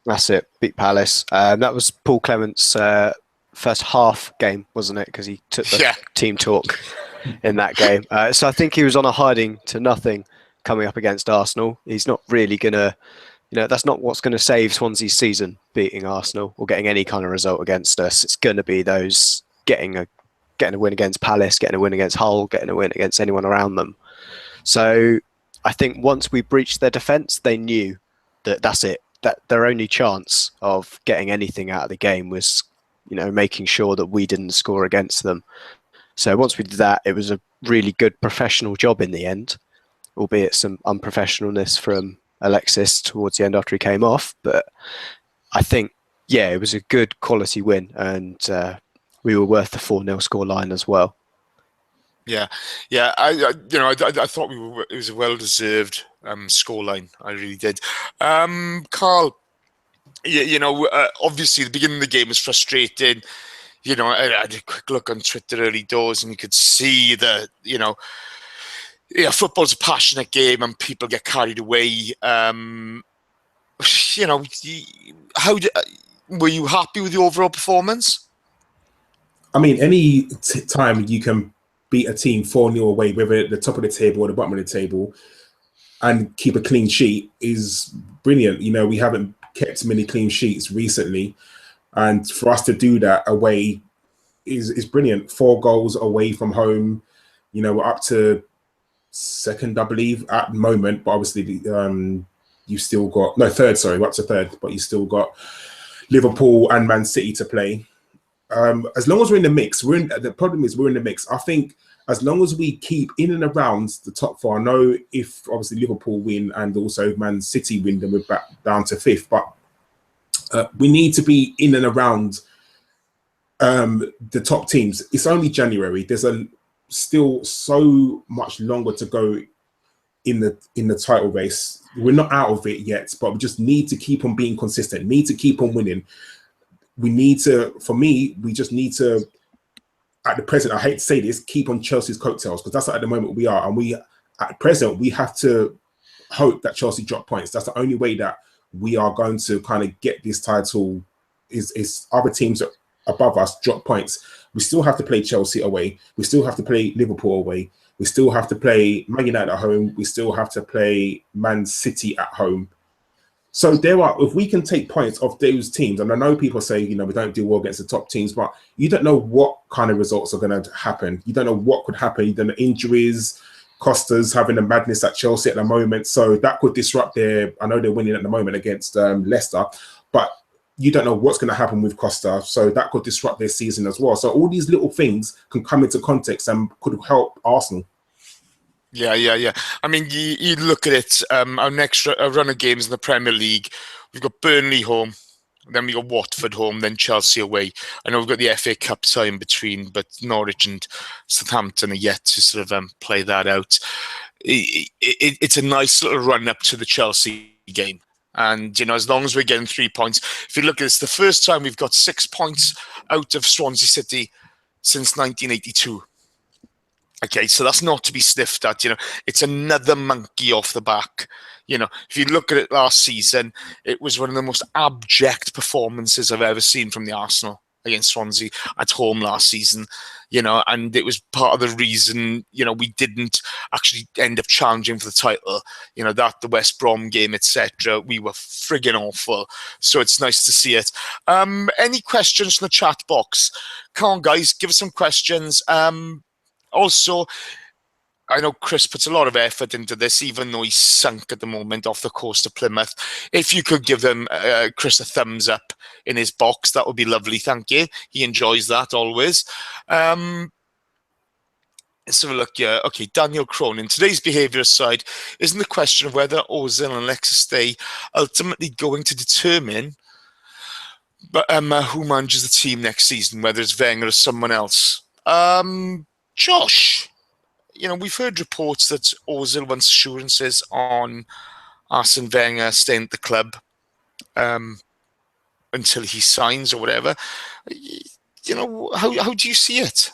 That's it. Beat Palace. That was Paul Clement's first half game, wasn't it? Because he took the team talk in that game. So I think he was on a hiding to nothing coming up against Arsenal. He's not really going to, that's not what's going to save Swansea's season, beating Arsenal or getting any kind of result against us. It's going to be those getting a win against Palace, getting a win against Hull, getting a win against anyone around them. So I think once we breached their defence, they knew that that's it. That their only chance of getting anything out of the game was, making sure that we didn't score against them. So once we did that, it was a really good professional job in the end, albeit some unprofessionalness from Alexis towards the end after he came off. But I think, it was a good quality win, and we were worth the 4-0 scoreline as well.
Yeah. I thought it was a well-deserved scoreline. I really did. Karl, obviously the beginning of the game was frustrating. I had a quick look on Twitter early doors, and you could see that, football's a passionate game, and people get carried away. Were you happy with the overall performance?
I mean, any time you can beat a team 4-0 away, whether at the top of the table or the bottom of the table, and keep a clean sheet is brilliant. We haven't kept many clean sheets recently, and for us to do that away is brilliant. 4 goals away from home. We're up to second, I believe, at the moment, but obviously you still got third. Sorry, we're up to third, but you still got Liverpool and Man City to play. As long as we're in the mix, the problem is we're in the mix. I think as long as we keep in and around the top 4, I know if obviously Liverpool win and also Man City win, then we're back down to 5th. But we need to be in and around the top teams. It's only January. There's still so much longer to go in the title race. We're not out of it yet, but we just need to keep on being consistent. Need to keep on winning. We just need to at the present, I hate to say this, keep on Chelsea's coattails, because that's at the moment we are. And we, at present, we have to hope that Chelsea drop points. That's the only way that we are going to kind of get this title, is other teams above us drop points. We still have to play Chelsea away. We still have to play Liverpool away. We still have to play Man United at home. We still have to play Man City at home. So there are, if we can take points off those teams, and I know people say, we don't do well against the top teams, but you don't know what kind of results are going to happen. You don't know what could happen. You don't know injuries, Costa's having a madness at Chelsea at the moment. So that could disrupt their, I know they're winning at the moment against Leicester, but you don't know what's going to happen with Costa. So that could disrupt their season as well. So all these little things can come into context and could help Arsenal.
Yeah. I mean, you look at it, our next run of games in the Premier League, we've got Burnley home, then we got Watford home, then Chelsea away. I know we've got the FA Cup tie in between, but Norwich and Southampton are yet to sort of play that out. It's a nice little run up to the Chelsea game. And, as long as we're getting 3 points, if you look at this, the first time we've got 6 points out of Swansea City since 1982. Okay, so that's not to be sniffed at. It's another monkey off the back. If you look at it last season, it was one of the most abject performances I've ever seen from the Arsenal against Swansea at home last season. And it was part of the reason, we didn't actually end up challenging for the title. The West Brom game, etc. We were frigging awful. So it's nice to see it. Any questions from the chat box? Come on, guys, give us some questions. Also, I know Kris puts a lot of effort into this, even though he's sunk at the moment off the coast of Plymouth. If you could give him, Kris, a thumbs up in his box, that would be lovely. Thank you. He enjoys that always. Let's have a look here. Okay, Daniel Cronin. Today's behaviour aside, isn't the question of whether Ozil and Alexis stay ultimately going to determine who manages the team next season, whether it's Wenger or someone else? Josh, we've heard reports that Ozil wants assurances on Arsene Wenger staying at the club until he signs or whatever. How do you see it?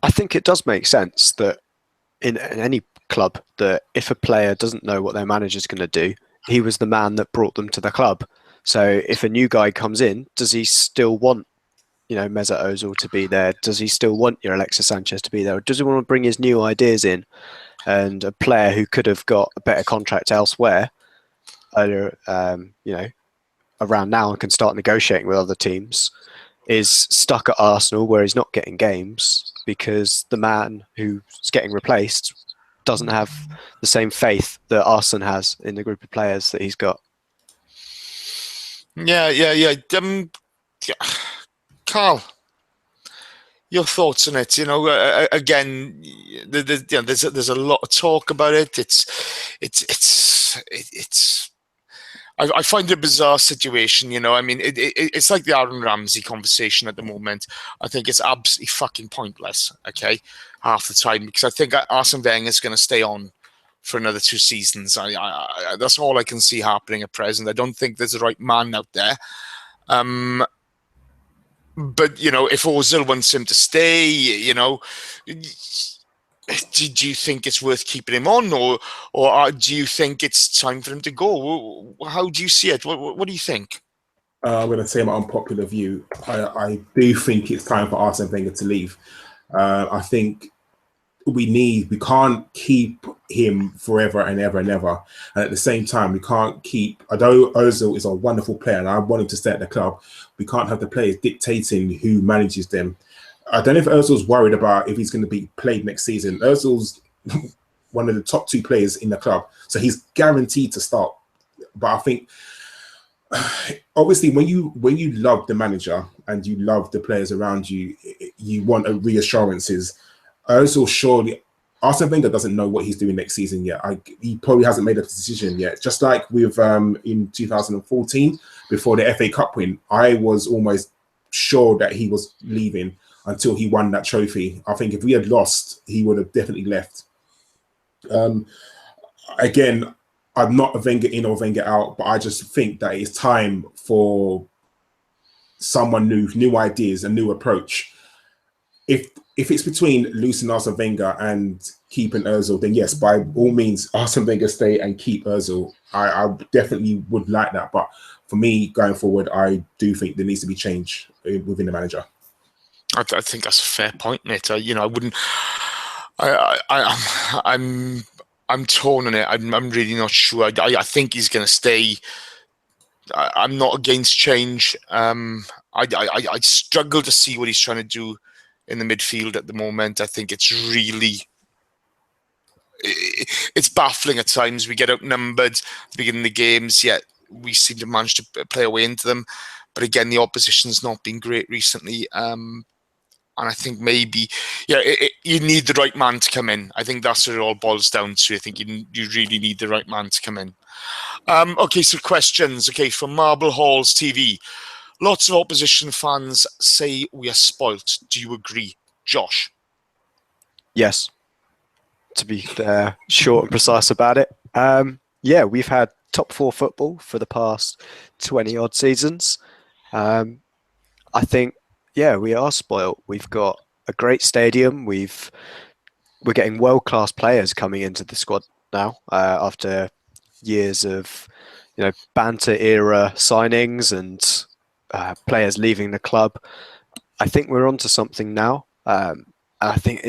I think it does make sense that in any club, that if a player doesn't know what their manager's going to do, he was the man that brought them to the club. So if a new guy comes in, does he still want Mesut Ozil to be there? Does he still want your Alexis Sanchez to be there? Or does he want to bring his new ideas in? And a player who could have got a better contract elsewhere, earlier, around now and can start negotiating with other teams, is stuck at Arsenal where he's not getting games because the man who's getting replaced doesn't have the same faith that Arsene has in the group of players that he's got.
Yeah. Karl, your thoughts on it? Again, there's a lot of talk about it. I find it a bizarre situation. I mean, it's like the Aaron Ramsey conversation at the moment. I think it's absolutely fucking pointless. Okay, half the time, because I think Arsene Wenger is going to stay on for another 2 seasons. That's all I can see happening at present. I don't think there's the right man out there. But, if Ozil wants him to stay, do you think it's worth keeping him on, or do you think it's time for him to go? How do you see it? What do you think?
I'm going to say my unpopular view. I do think it's time for Arsene Wenger to leave. I think we can't keep him forever and ever and ever. And at the same time, we can't keep, although Ozil is a wonderful player and I want him to stay at the club, we can't have the players dictating who manages them. I don't know if Ozil's worried about if he's going to be played next season. Ozil's one of the top 2 players in the club, so he's guaranteed to start. But I think, obviously, when you love the manager and you love the players around you, you want reassurances. Surely, Arsene Wenger doesn't know what he's doing next season yet. He probably hasn't made a decision yet. Just like with in 2014, before the FA Cup win, I was almost sure that he was leaving until he won that trophy. I think if we had lost, he would have definitely left. Again, I'm not a Wenger in or Wenger out, but I just think that it's time for someone new ideas, a new approach. If it's between losing Arsene Wenger and keeping Ozil, then yes, by all means, Arsene Wenger stay and keep Ozil. I definitely would like that. But for me, going forward, I do think there needs to be change within the manager.
I think that's a fair point, mate. I wouldn't. I'm torn on it. I'm really not sure. I think he's going to stay. I'm not against change. I struggle to see what he's trying to do in the midfield at the moment. I think it's baffling at times. We get outnumbered at the beginning of the games, yet we seem to manage to play away into them. But again, the opposition's not been great recently. And I think maybe, you need the right man to come in. I think that's what it all boils down to. I think you really need the right man to come in. Okay, so questions. Okay, from Marble Halls TV. Lots of opposition fans say we are spoilt. Do you agree, Josh?
Yes. To be short and precise about it. Yeah, we've had top 4 football for the past 20 odd seasons. I think, we are spoilt. We've got a great stadium. We're getting world-class players coming into the squad now after years of, banter era signings and players leaving the club. I think we're onto something now. I think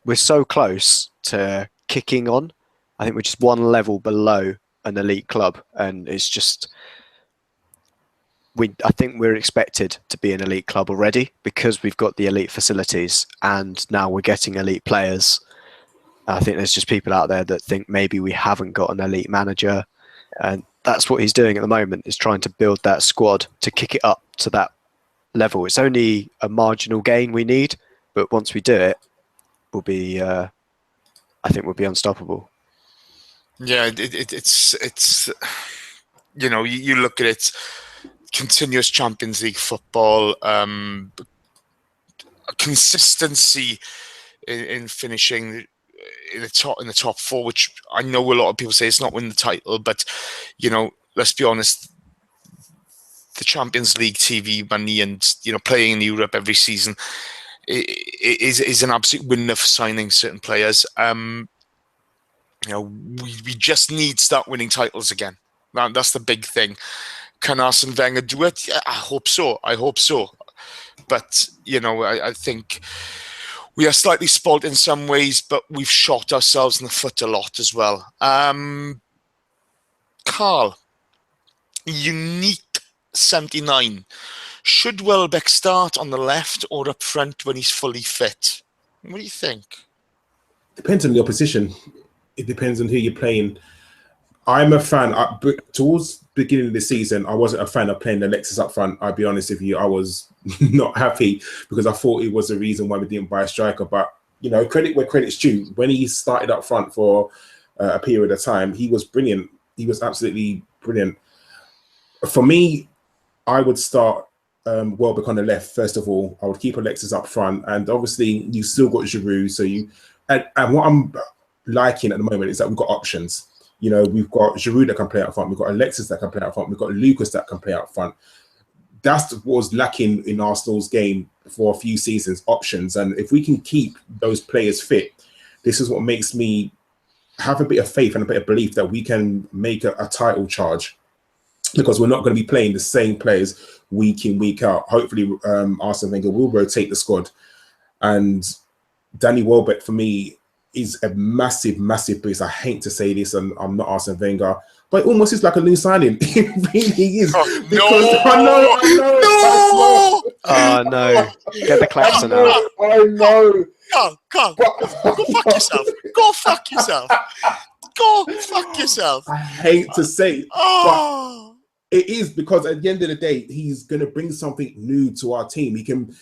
we're so close to kicking on. I think we're just one level below an elite club, and it's just I think we're expected to be an elite club already because we've got the elite facilities, and now we're getting elite players. I think there's just people out there that think maybe we haven't got an elite manager, and that's what he's doing at the moment, is trying to build that squad to kick it up to that level. It's only a marginal gain we need, but once we do it, we'll be. I think we'll be unstoppable.
Yeah, it's you look at it, continuous Champions League football, consistency in finishing in the top 4, which I know a lot of people say it's not winning the title, but let's be honest. The Champions League TV money and playing in Europe every season is an absolute winner for signing certain players. We just need to start winning titles again. That's the big thing. Can Arsene Wenger do it? Yeah, I hope so. But I think we are slightly spoilt in some ways, but we've shot ourselves in the foot a lot as well. Karl, unique 79. Should Welbeck start on the left or up front when he's fully fit? What do you think?
Depends on the opposition. It depends on who you're playing. I'm a fan. Towards the beginning of the season, I wasn't a fan of playing Alexis up front. I'll be honest with you. I was not happy because I thought it was the reason why we didn't buy a striker. But, credit where credit's due. When he started up front for a period of time, he was brilliant. He was absolutely brilliant. For me, I would start Welbeck on the left. First of all, I would keep Alexis up front, and obviously you still got Giroud. So and what I'm liking at the moment is that we've got options. We've got Giroud that can play out front. We've got Alexis that can play out front. We've got Lucas that can play out front. That's what was lacking in Arsenal's game for a few seasons, options. And if we can keep those players fit, this is what makes me have a bit of faith and a bit of belief that we can make a title charge. Because we're not going to be playing the same players week in, week out. Hopefully, Arsene Wenger will rotate the squad. And Danny Welbeck, for me, is a massive, massive boost. I hate to say this, and I'm not Arsene Wenger, but it almost is like a new signing. It really is.
Oh,
I know.
Oh, no. Get the claps now.
I know.
Karl, go fuck yourself. Go fuck yourself. Go fuck yourself.
I hate to say, but it is, because at the end of the day, he's going to bring something new to our team. He can,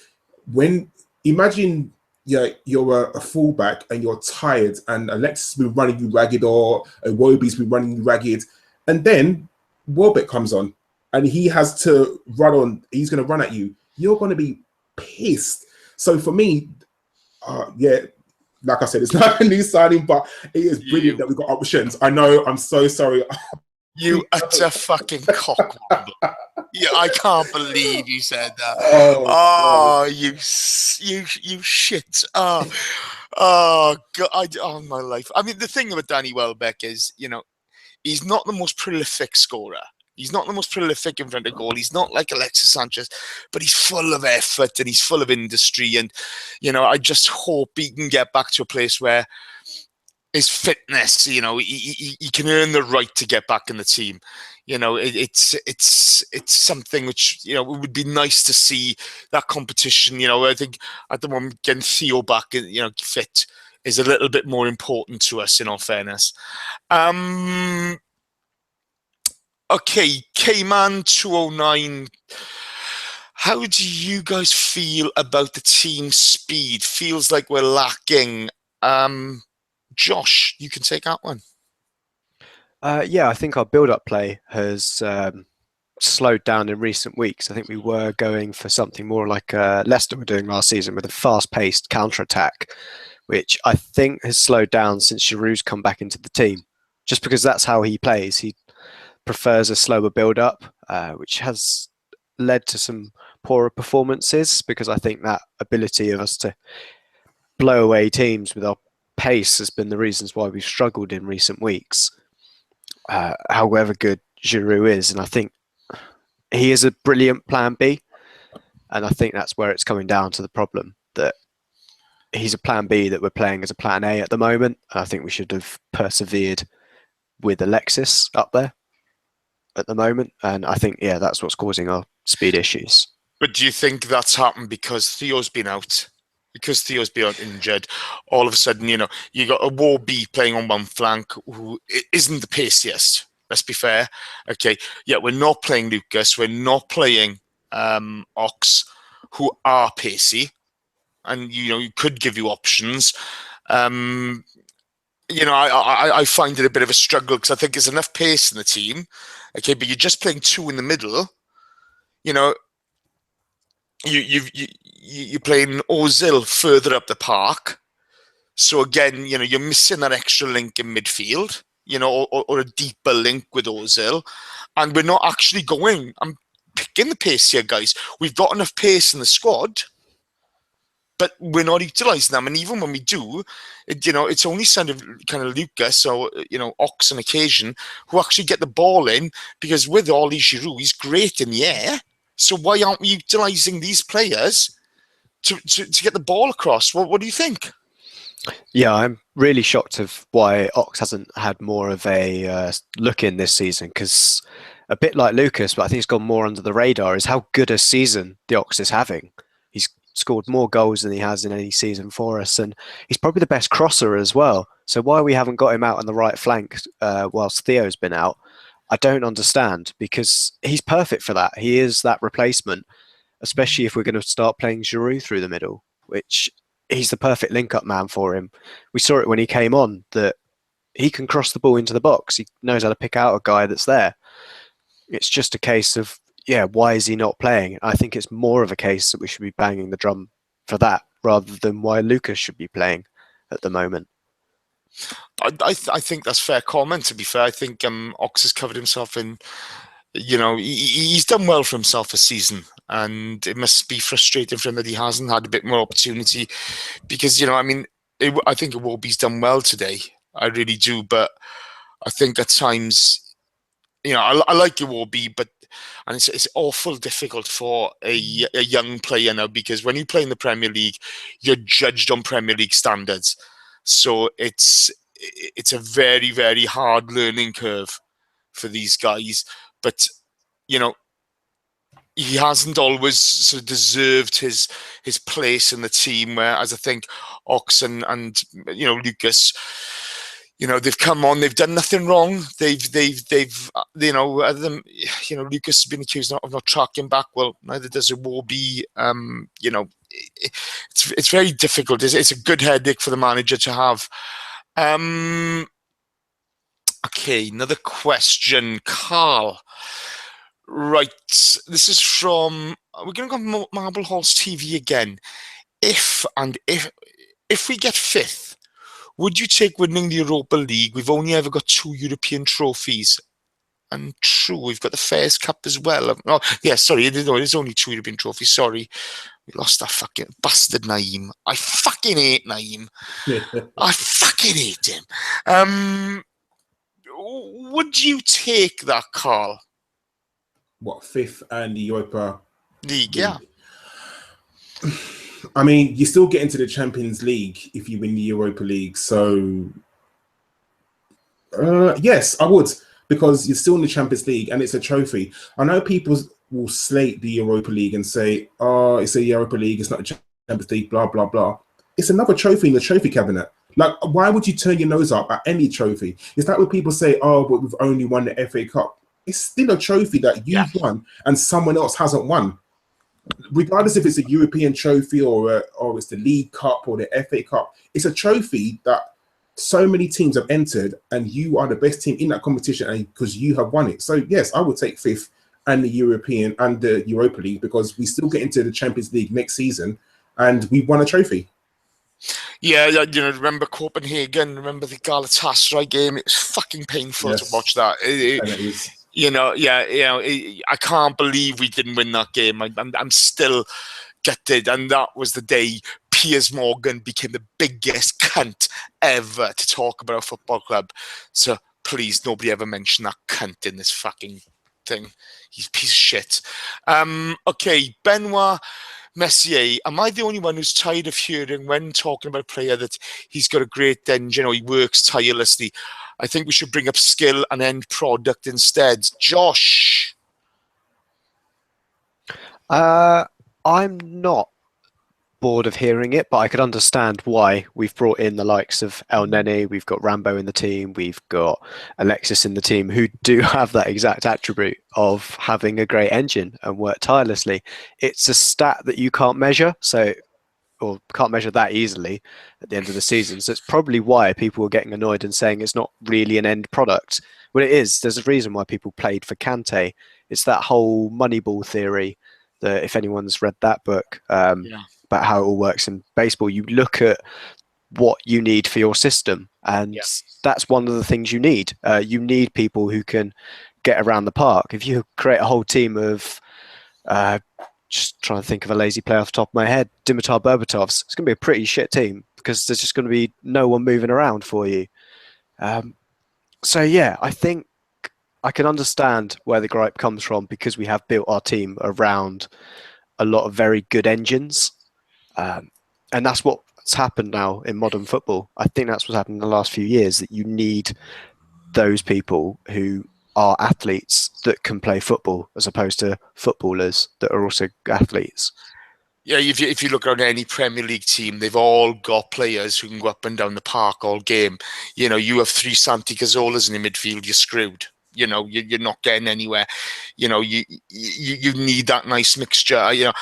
imagine you're a fullback and you're tired, and Alexis has been running you ragged, or Iwobi's been running you ragged, and then Welbeck comes on and he has to run on. He's going to run at you. You're going to be pissed. So for me, like I said, it's not a new signing, but it is brilliant that we've got options. I know. I'm so sorry.
You utter fucking cockwaddle. Yeah, I can't believe you said that.
Oh, God.
Oh, you shit. Oh, God. Oh, my life. I mean, the thing with Danny Welbeck is, he's not the most prolific scorer. He's not the most prolific in front of goal. He's not like Alexis Sanchez, but he's full of effort and he's full of industry. And, I just hope he can get back to a place where his fitness, he can earn the right to get back in the team. It's something which, it would be nice to see that competition. I think at the moment getting Theo back, fit is a little bit more important to us, in all fairness. Okay, K-Man 209. How do you guys feel about the team speed? Feels like we're lacking. Josh, you can take that one.
Yeah, I think our build-up play has slowed down in recent weeks. I think we were going for something more like Leicester were doing last season with a fast-paced counter-attack, which I think has slowed down since Giroud's come back into the team. Just because that's how he plays. He prefers a slower build-up, which has led to some poorer performances, because I think that ability of us to blow away teams with our pace has been the reasons why we've struggled in recent weeks. However good Giroud is, and I think he is a brilliant plan B, and I think that's where it's coming down to the problem, that he's a plan B that we're playing as a plan A at the moment. I think we should have persevered with Alexis up there at the moment, and I think, yeah, that's what's causing our speed issues.
But do you think that's happened because Theo's been out? Because Theo's been injured, all of a sudden, you got a Warby playing on one flank who isn't the paciest. Let's be fair. Okay, yeah, we're not playing Lucas. We're not playing Ox, who are pacey, and you could give you options. I find it a bit of a struggle because I think there's enough pace in the team. Okay, but you're just playing two in the middle. You're playing Ozil further up the park, so again, you're missing that extra link in midfield, or a deeper link with Ozil, and we're not actually going. I'm picking the pace here, guys. We've got enough pace in the squad, but we're not utilising them. And even when we do, it's only kind of Lucas or Ox on occasion who actually get the ball in, because with Ollie Giroud, he's great in the air. So why aren't we utilising these players to get the ball across? What do you think?
Yeah, I'm really shocked of why Ox hasn't had more of a look in this season, because a bit like Lucas, but I think he's gone more under the radar, is how good a season the Ox is having. He's scored more goals than he has in any season for us, and he's probably the best crosser as well. So why we haven't got him out on the right flank whilst Theo's been out, I don't understand, because he's perfect for that. He is that replacement, especially if we're going to start playing Giroud through the middle, which he's the perfect link-up man for him. We saw it when he came on, that he can cross the ball into the box. He knows how to pick out a guy that's there. It's just a case of, why is he not playing? I think it's more of a case that we should be banging the drum for that, rather than why Lucas should be playing at the moment.
I think that's fair comment, to be fair. I think Ox has covered himself in, he's done well for himself this season, and it must be frustrating for him that he hasn't had a bit more opportunity, because, I think Iwobi's done well today. I really do, but I think at times, I like Iwobi, but it's awful difficult for a young player now, because when you play in the Premier League, you're judged on Premier League standards. So it's a very, very hard learning curve for these guys. But, he hasn't always sort of deserved his place in the team, whereas I think Ox and Lucas, they've come on, they've done nothing wrong. They've other than, Lucas has been accused of not tracking back. Well, neither does Iwobi. It's very difficult. It's a good headache for the manager to have. Okay, another question, Karl. Right, this is from. We're going to go Marble Halls TV again. If we get fifth, would you take winning the Europa League? We've only ever got 2 European trophies. untrue. We've got the Fairs Cup as well. Oh, yeah, sorry, there's only 2 European trophies. Sorry. We lost that fucking bastard Naeem. I fucking hate Naeem. I fucking hate him. Would you take that, Karl?
What, 5th and the Europa
League, yeah.
I mean, you still get into the Champions League if you win the Europa League. So, yes, I would, because you're still in the Champions League and it's a trophy. I know people will slate the Europa League and say, oh, it's a Europa League, it's not a Champions League, blah, blah, blah. It's another trophy in the trophy cabinet. Like, why would you turn your nose up at any trophy? It's like when people say, oh, but we've only won the FA Cup. It's still a trophy that you've won and someone else hasn't won. Regardless if it's a European trophy or it's the League Cup or the FA Cup, it's a trophy that so many teams have entered and you are the best team in that competition and because you have won it. So, yes, I would take 5th and the European and the Europa League because we still get into the Champions League next season and we won a trophy.
Yeah, remember Copenhagen, remember the Galatasaray game? It was fucking painful to watch that.
And it is.
I can't believe we didn't win that game. I'm still gutted. And that was the day Piers Morgan became the biggest cunt ever to talk about a football club. So please, nobody ever mention that cunt in this fucking thing. He's a piece of shit. Okay, Benoit Messier, am I the only one who's tired of hearing when talking about a player that he's got a great engine or he works tirelessly? I think we should bring up skill and end product instead. Josh?
I'm not bored of hearing it, but I could understand why we've brought in the likes of El Nene, we've got Rambo in the team, we've got Alexis in the team, who do have that exact attribute of having a great engine and work tirelessly. It's a stat that you can't measure, or can't measure that easily at the end of the season. So it's probably why people are getting annoyed and saying it's not really an end product. Well, it is. There's a reason why people played for Kante. It's that whole Moneyball theory that if anyone's read that book about how it all works in baseball, you look at what you need for your system. And that's one of the things you need. You need people who can get around the park. If you create a whole team of just trying to think of a lazy player off the top of my head, Dimitar Berbatovs, it's going to be a pretty shit team because there's just going to be no one moving around for you. So, yeah, I think I can understand where the gripe comes from because we have built our team around a lot of very good engines. And that's what's happened now in modern football. I think that's what's happened in the last few years, that you need those people who are athletes that can play football as opposed to footballers that are also athletes.
Yeah, if you look around any Premier League team, they've all got players who can go up and down the park all game. You have 3 Santi Cazorlas in the midfield, you're screwed. You're not getting anywhere. You need that nice mixture.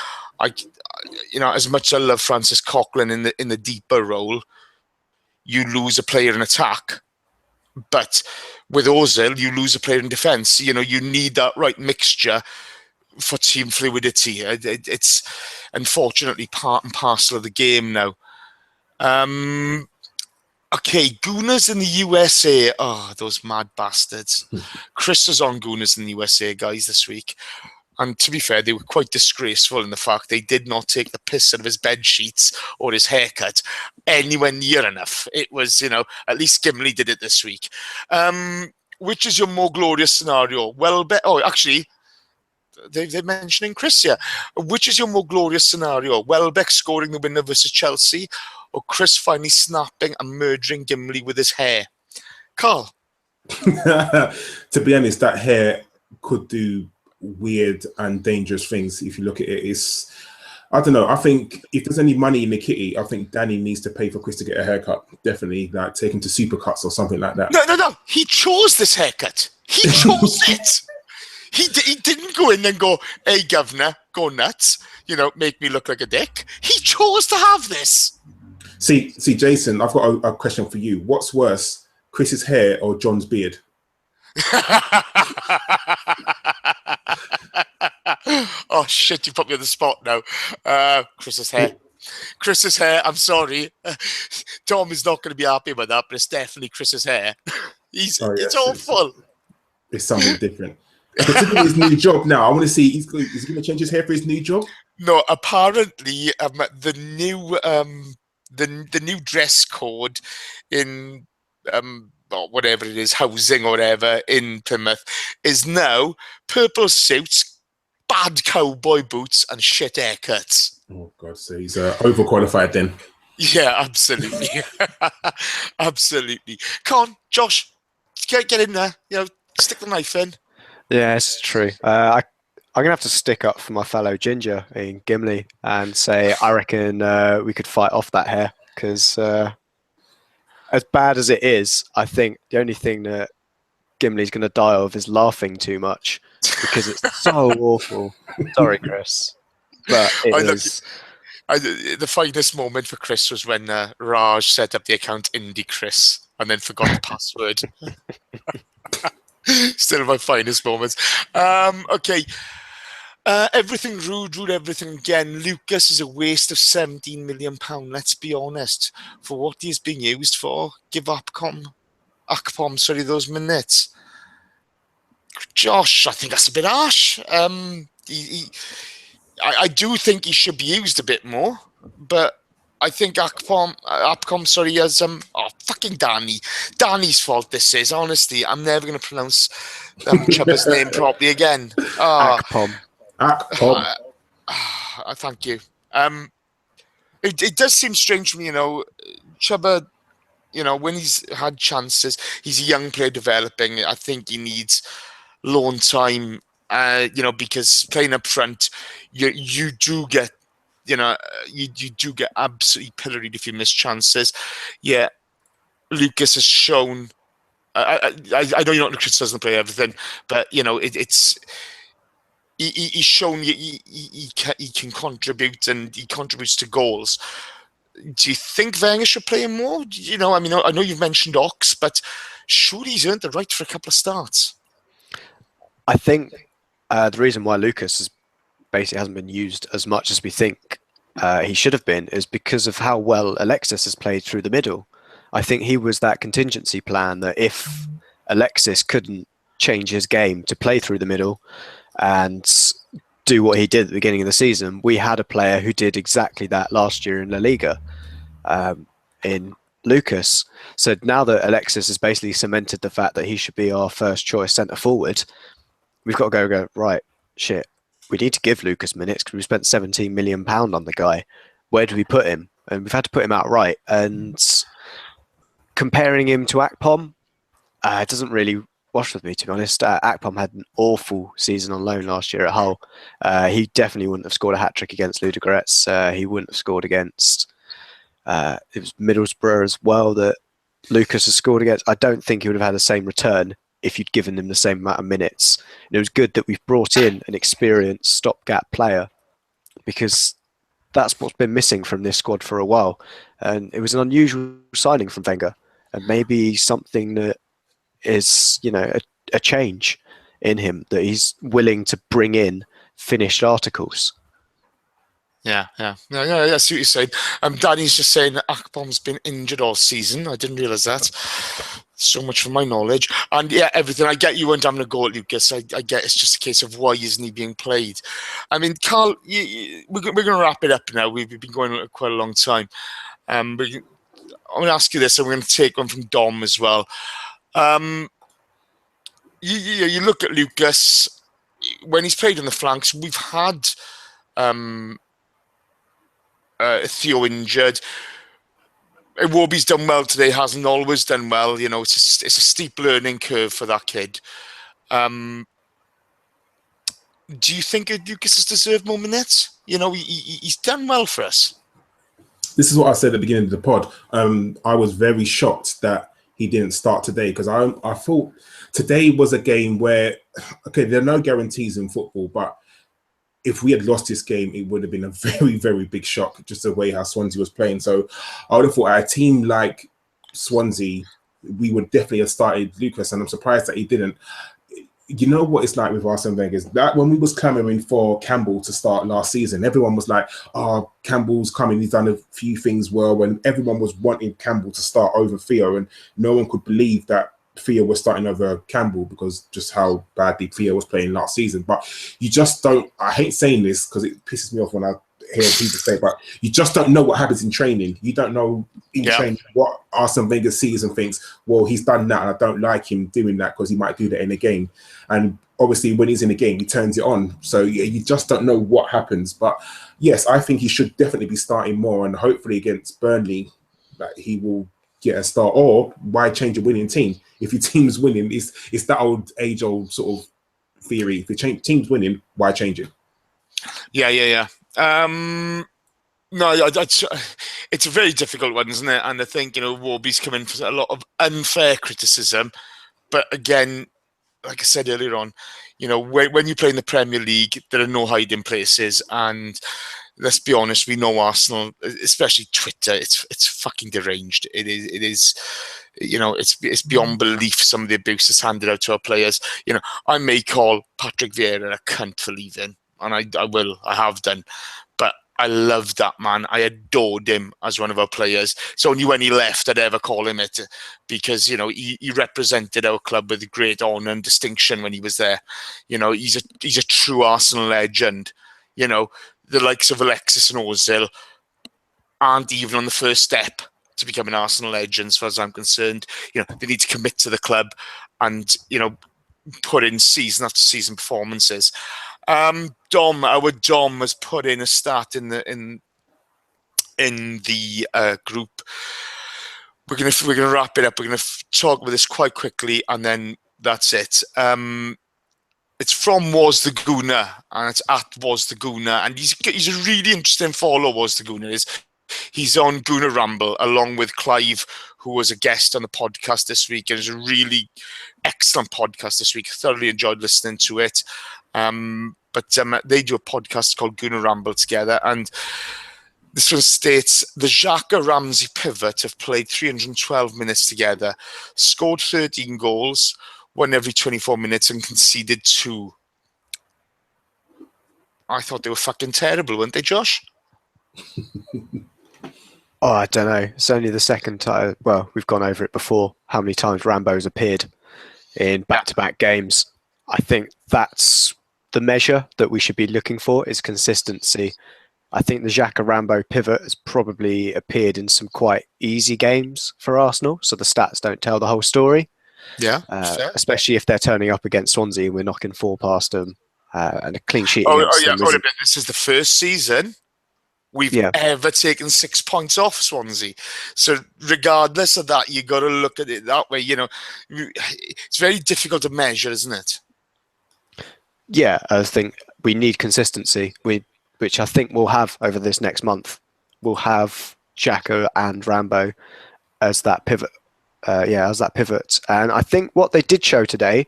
As much as I love Francis Coughlin in the deeper role, you lose a player in attack. But with Ozil, you lose a player in defence. You need that right mixture for team fluidity. It's unfortunately part and parcel of the game now. Okay, Gooners in the USA. Oh, those mad bastards. Kris was on Gooners in the USA, guys, this week. And to be fair, they were quite disgraceful in the fact they did not take the piss out of his bed sheets or his haircut anywhere near enough. It was, at least Gimli did it this week. Which is your more glorious scenario? Actually, they're mentioning Kris here. Which is your more glorious scenario? Welbeck scoring the winner versus Chelsea, or Kris finally snapping and murdering Gimli with his hair? Karl?
To be honest, that hair could do weird and dangerous things. If you look at it, I don't know. I think if there's any money in the kitty, I think Danny needs to pay for Kris to get a haircut. Definitely, like take him to Supercuts or something like that.
No. He chose this haircut. He chose it. He didn't go in and go, hey, governor, go nuts, make me look like a dick. He chose to have this.
See, Jason, I've got a question for you. What's worse, Kris's hair or John's beard?
Oh, shit, you put me on the spot now. Kris's hair. Kris's hair, I'm sorry. Tom is not going to be happy about that, but it's definitely Kris's hair. It's awful.
It's something different. Considering his new job now, I want to see is he going to change his hair for his new job?
No, apparently the new dress code in or whatever it is, housing or whatever in Plymouth is now purple suits, bad cowboy boots, and shit haircuts.
Oh God, so he's overqualified then.
Yeah, absolutely, absolutely. Come on, Josh, get in there. Stick the knife in.
Yeah, it's true. I'm gonna have to stick up for my fellow ginger in Gimli and say I reckon we could fight off that hair, because as bad as it is, I think the only thing that Gimli's going to die of is laughing too much, because it's so awful. Sorry, Kris, but it is.
The finest moment for Kris was when Raj set up the account Indie Kris and then forgot the password. Still my finest moments. Okay. Everything rude everything again. Lucas is a waste of £17 million. Let's be honest. For what he's being used for, give Akpom those minutes. Josh, I think that's a bit harsh. I do think he should be used a bit more, but I think Akpom, has fucking Danny's fault this is. Honestly, I'm never going to pronounce Chubba's name properly again.
Akpom.
Thank you. It does seem strange for me, Chubba, when he's had chances, he's a young player developing. I think he needs loan time, because playing up front, you do get, you do get absolutely pilloried if you miss chances. Yeah, Lucas has shown. I know you're not going to criticize the play everything, but it's. He's shown he can contribute, and he contributes to goals. Do you think Wenger should play him more? I know you've mentioned Ox, but surely he's earned the right for a couple of starts.
I think the reason why Lucas basically hasn't been used as much as we think he should have been is because of how well Alexis has played through the middle. I think he was that contingency plan that if Alexis couldn't change his game to play through the middle and do what he did at the beginning of the season, we had a player who did exactly that last year in La Liga, in Lucas. So now that Alexis has basically cemented the fact that he should be our first choice centre forward, we've got to go, right, shit, we need to give Lucas minutes because we spent £17 million on the guy. Where do we put him? And we've had to put him out right. And comparing him to Akpom, it doesn't really wash with me, to be honest. Akpom had an awful season on loan last year at Hull. He definitely wouldn't have scored a hat-trick against Ludogorets. He wouldn't have scored against it was Middlesbrough as well that Lucas has scored against. I don't think he would have had the same return if you'd given him the same amount of minutes. And it was good that we've brought in an experienced stopgap player, because that's what's been missing from this squad for a while. And it was an unusual signing from Wenger, and maybe something that is, a change in him, that he's willing to bring in finished articles.
Yeah. I see what you're saying. Danny's just saying that Akpom's been injured all season. I didn't realise that. So much for my knowledge. And yeah, everything. I get you weren't having a go at Lucas. I get it's just a case of why isn't he being played. I mean, Karl, we're going to wrap it up now. We've been going quite a long time. I'm going to ask you this, and we're going to take one from Dom as well. You look at Lucas, when he's played on the flanks, we've had Theo injured. Iwobi's done well today, hasn't always done well. It's a steep learning curve for that kid. Do you think Lucas has deserved more minutes? He's done well for us.
This is what I said at the beginning of the pod. I was very shocked that he didn't start today, because I thought today was a game where, okay, there are no guarantees in football, but if we had lost this game, it would have been a very, very big shock, just the way how Swansea was playing. So I would have thought at a team like Swansea, we would definitely have started Lucas, and I'm surprised that he didn't. You know what it's like with Arsene Wenger is that when we was clamoring for Campbell to start last season, everyone was like, oh, Campbell's coming, he's done a few things well, and everyone was wanting Campbell to start over Theo, and no one could believe that Theo was starting over Campbell because just how badly Theo was playing last season. But you just don't. I hate saying this because it pisses me off when I hear people say, but you just don't know what happens in training. You don't know in training what Arsene Wenger sees and thinks, well, he's done that and I don't like him doing that because he might do that in a game. And obviously when he's in a game, he turns it on. So you just don't know what happens. But yes, I think he should definitely be starting more, and hopefully against Burnley that he will get a start. Or why change a winning team? If your team's winning, it's that age-old sort of theory. If your team's winning, why change it?
Yeah. No, it's a very difficult one, isn't it? And I think, Warby's come in for a lot of unfair criticism. But again, like I said earlier on, when you play in the Premier League, there are no hiding places. And let's be honest, we know Arsenal, especially Twitter, it's fucking deranged. It is. It's beyond belief some of the abuse that's handed out to our players. I may call Patrick Vieira a cunt for leaving. And I will. I have done. But I loved that man. I adored him as one of our players. It's only when he left I'd ever call him it, because, he represented our club with great honour and distinction when he was there. He's a true Arsenal legend. The likes of Alexis and Ozil aren't even on the first step to becoming Arsenal legends, as far as I'm concerned. They need to commit to the club and, put in season after season performances. Our Dom has put in a stat in the group. We're gonna wrap it up. We're gonna talk about this quite quickly, and then that's it. It's from Was the Gooner, and it's at Was the Gooner, and he's a really interesting follow. Was the Gooner he's on Gooner Ramble along with Clive, who was a guest on the podcast this week, and it's a really excellent podcast this week. I thoroughly enjoyed listening to it. But they do a podcast called Gooner Ramble together, and this one states the Xhaka Ramsey pivot have played 312 minutes together, scored 13 goals, won every 24 minutes, and conceded 2. I thought they were fucking terrible, weren't they, Josh?
Oh, I don't know. It's only the second time. Well, we've gone over it before. How many times Rambo's appeared in back-to-back games? I think that's the measure that we should be looking for, is consistency. I think the Xhaka Rambo pivot has probably appeared in some quite easy games for Arsenal, so the stats don't tell the whole story.
Yeah,
especially if they're turning up against Swansea and we're knocking 4 past them, and a clean sheet.
This is the first season we've ever taken 6 points off Swansea. So regardless of that, you got to look at it that way. It's very difficult to measure, isn't it?
Yeah, I think we need consistency, which I think we'll have over this next month. We'll have Xhaka and Rambo as that pivot. And I think what they did show today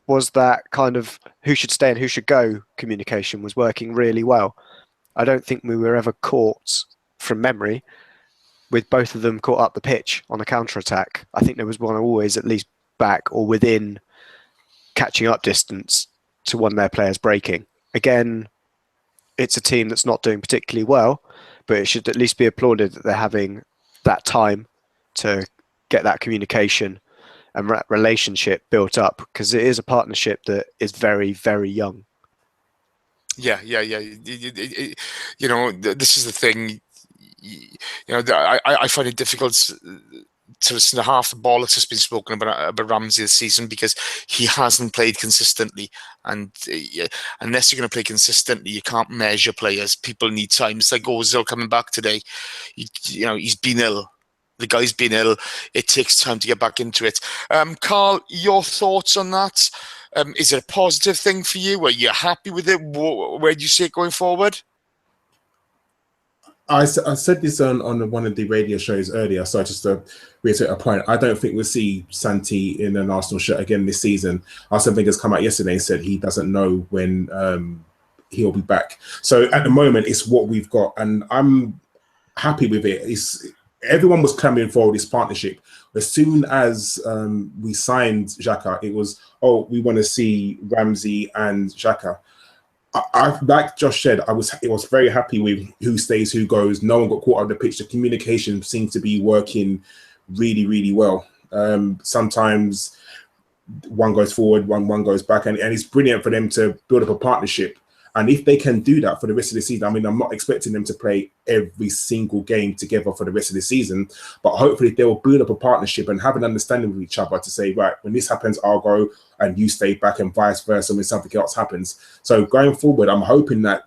was that kind of who should stay and who should go communication was working really well. I don't think we were ever caught, from memory, with both of them caught up the pitch on a counter-attack. I think there was one always at least back or within catching up distance to one of their players breaking. Again, it's a team that's not doing particularly well, but it should at least be applauded that they're having that time to get that communication and relationship built up, because it is a partnership that is very, very young.
Yeah. This is the thing. I find it difficult to listen to half the bollocks that's been spoken about Ramsey this season, because he hasn't played consistently. And unless you're going to play consistently, you can't measure players. People need time. It's like Ozil coming back today. He's been ill. The guy's been ill. It takes time to get back into it. Karl, your thoughts on that? Is it a positive thing for you? Are you happy with it? Where do you see it going forward?
I said this on one of the radio shows earlier, so just to reiterate a point, I don't think we'll see Santi in an Arsenal shirt again this season. Arsene Wenger's come out yesterday and said he doesn't know when he'll be back. So at the moment, it's what we've got, and I'm happy with it. Everyone was clamoring for this partnership. As soon as we signed Xhaka, it was, we want to see Ramsey and Xhaka. I like Josh said, I was very happy with who stays, who goes. No one got caught on the pitch. The communication seemed to be working really, really well. Sometimes one goes forward, one goes back, and it's brilliant for them to build up a partnership. And if they can do that for the rest of the season, I mean, I'm not expecting them to play every single game together for the rest of the season, but hopefully they will build up a partnership and have an understanding with each other to say, right, when this happens, I'll go and you stay back, and vice versa when something else happens. So going forward, I'm hoping that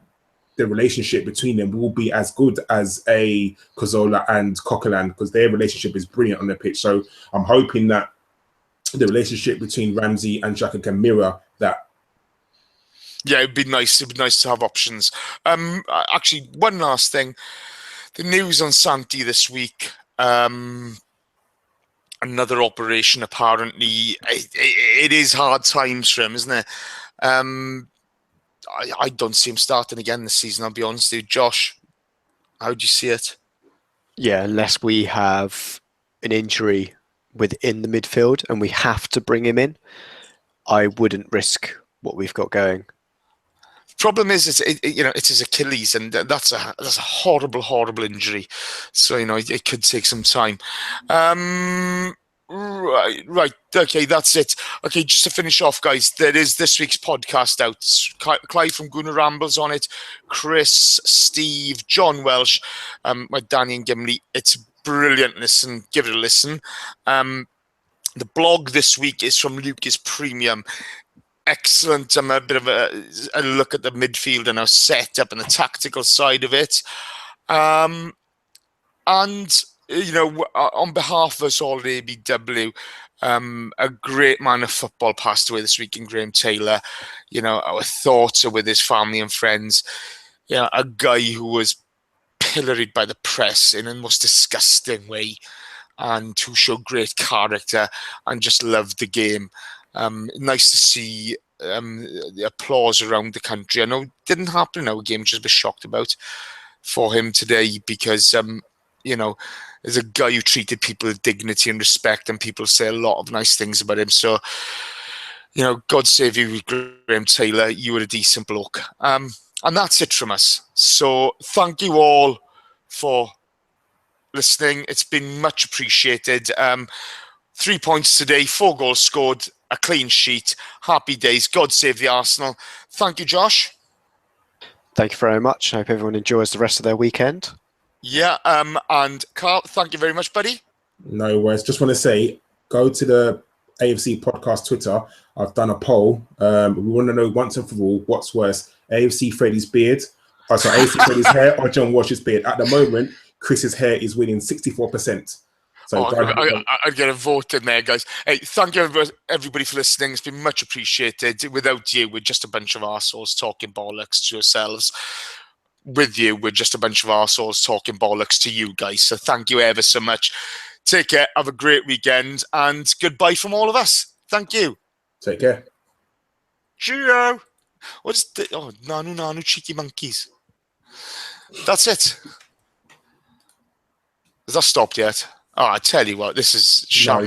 the relationship between them will be as good as a Cazorla and Coquelin, because their relationship is brilliant on the pitch. So I'm hoping that the relationship between Ramsey and Xhaka can mirror that.
Yeah, it'd be nice. It'd be nice to have options. Actually, one last thing: the news on Santi this week. Another operation. Apparently, it is hard times for him, isn't it? I don't see him starting again this season. I'll be honest with you, Josh. How do you see it?
Yeah, unless we have an injury within the midfield and we have to bring him in, I wouldn't risk what we've got going.
Problem is, it's his Achilles, and that's a horrible injury. So it could take some time. Right. Okay, that's it. Okay, just to finish off, guys, there is this week's podcast out. Clive from Guna Rambles on it, Kris, Steve, John Welsh, my Danny and Gimli. It's brilliant. Listen, give it a listen. The blog this week is from Lucas Premium. Excellent. A bit of a look at the midfield and our setup and the tactical side of it. And on behalf of us all at ABW, a great man of football passed away this week in Graham Taylor. Our thoughts are with his family and friends. A guy who was pilloried by the press in a most disgusting way, and who showed great character and just loved the game. Nice to see the applause around the country. I know it didn't happen in our game, which I was a bit shocked about for him today, because there's a guy who treated people with dignity and respect, and people say a lot of nice things about him. So, God save you, Graham Taylor. You were a decent bloke. And that's it from us. So thank you all for listening. It's been much appreciated. 3 points today, 4 goals scored, a clean sheet. Happy days. God save the Arsenal. Thank you, Josh.
Thank you very much. I hope everyone enjoys the rest of their weekend.
Yeah, and Karl, thank you very much, buddy.
No worries. Just want to say, go to the AFC podcast Twitter. I've done a poll. We want to know once and for all, what's worse, AFC Freddie's beard, AFC Freddie's hair, or John Walsh's beard. At the moment, Chris's hair is winning 64%. So
I'd get a vote in there, guys. Hey, thank you everybody for listening. It's been much appreciated. Without you, we're just a bunch of arseholes talking bollocks to yourselves. With you, we're just a bunch of arseholes talking bollocks to you guys. So thank you ever so much. Take care. Have a great weekend. And goodbye from all of us. Thank you.
Take care.
Cheerio. What's the... Oh, Nanu, cheeky monkeys. That's it. Has that stopped yet? Oh, I tell you what, this is sham.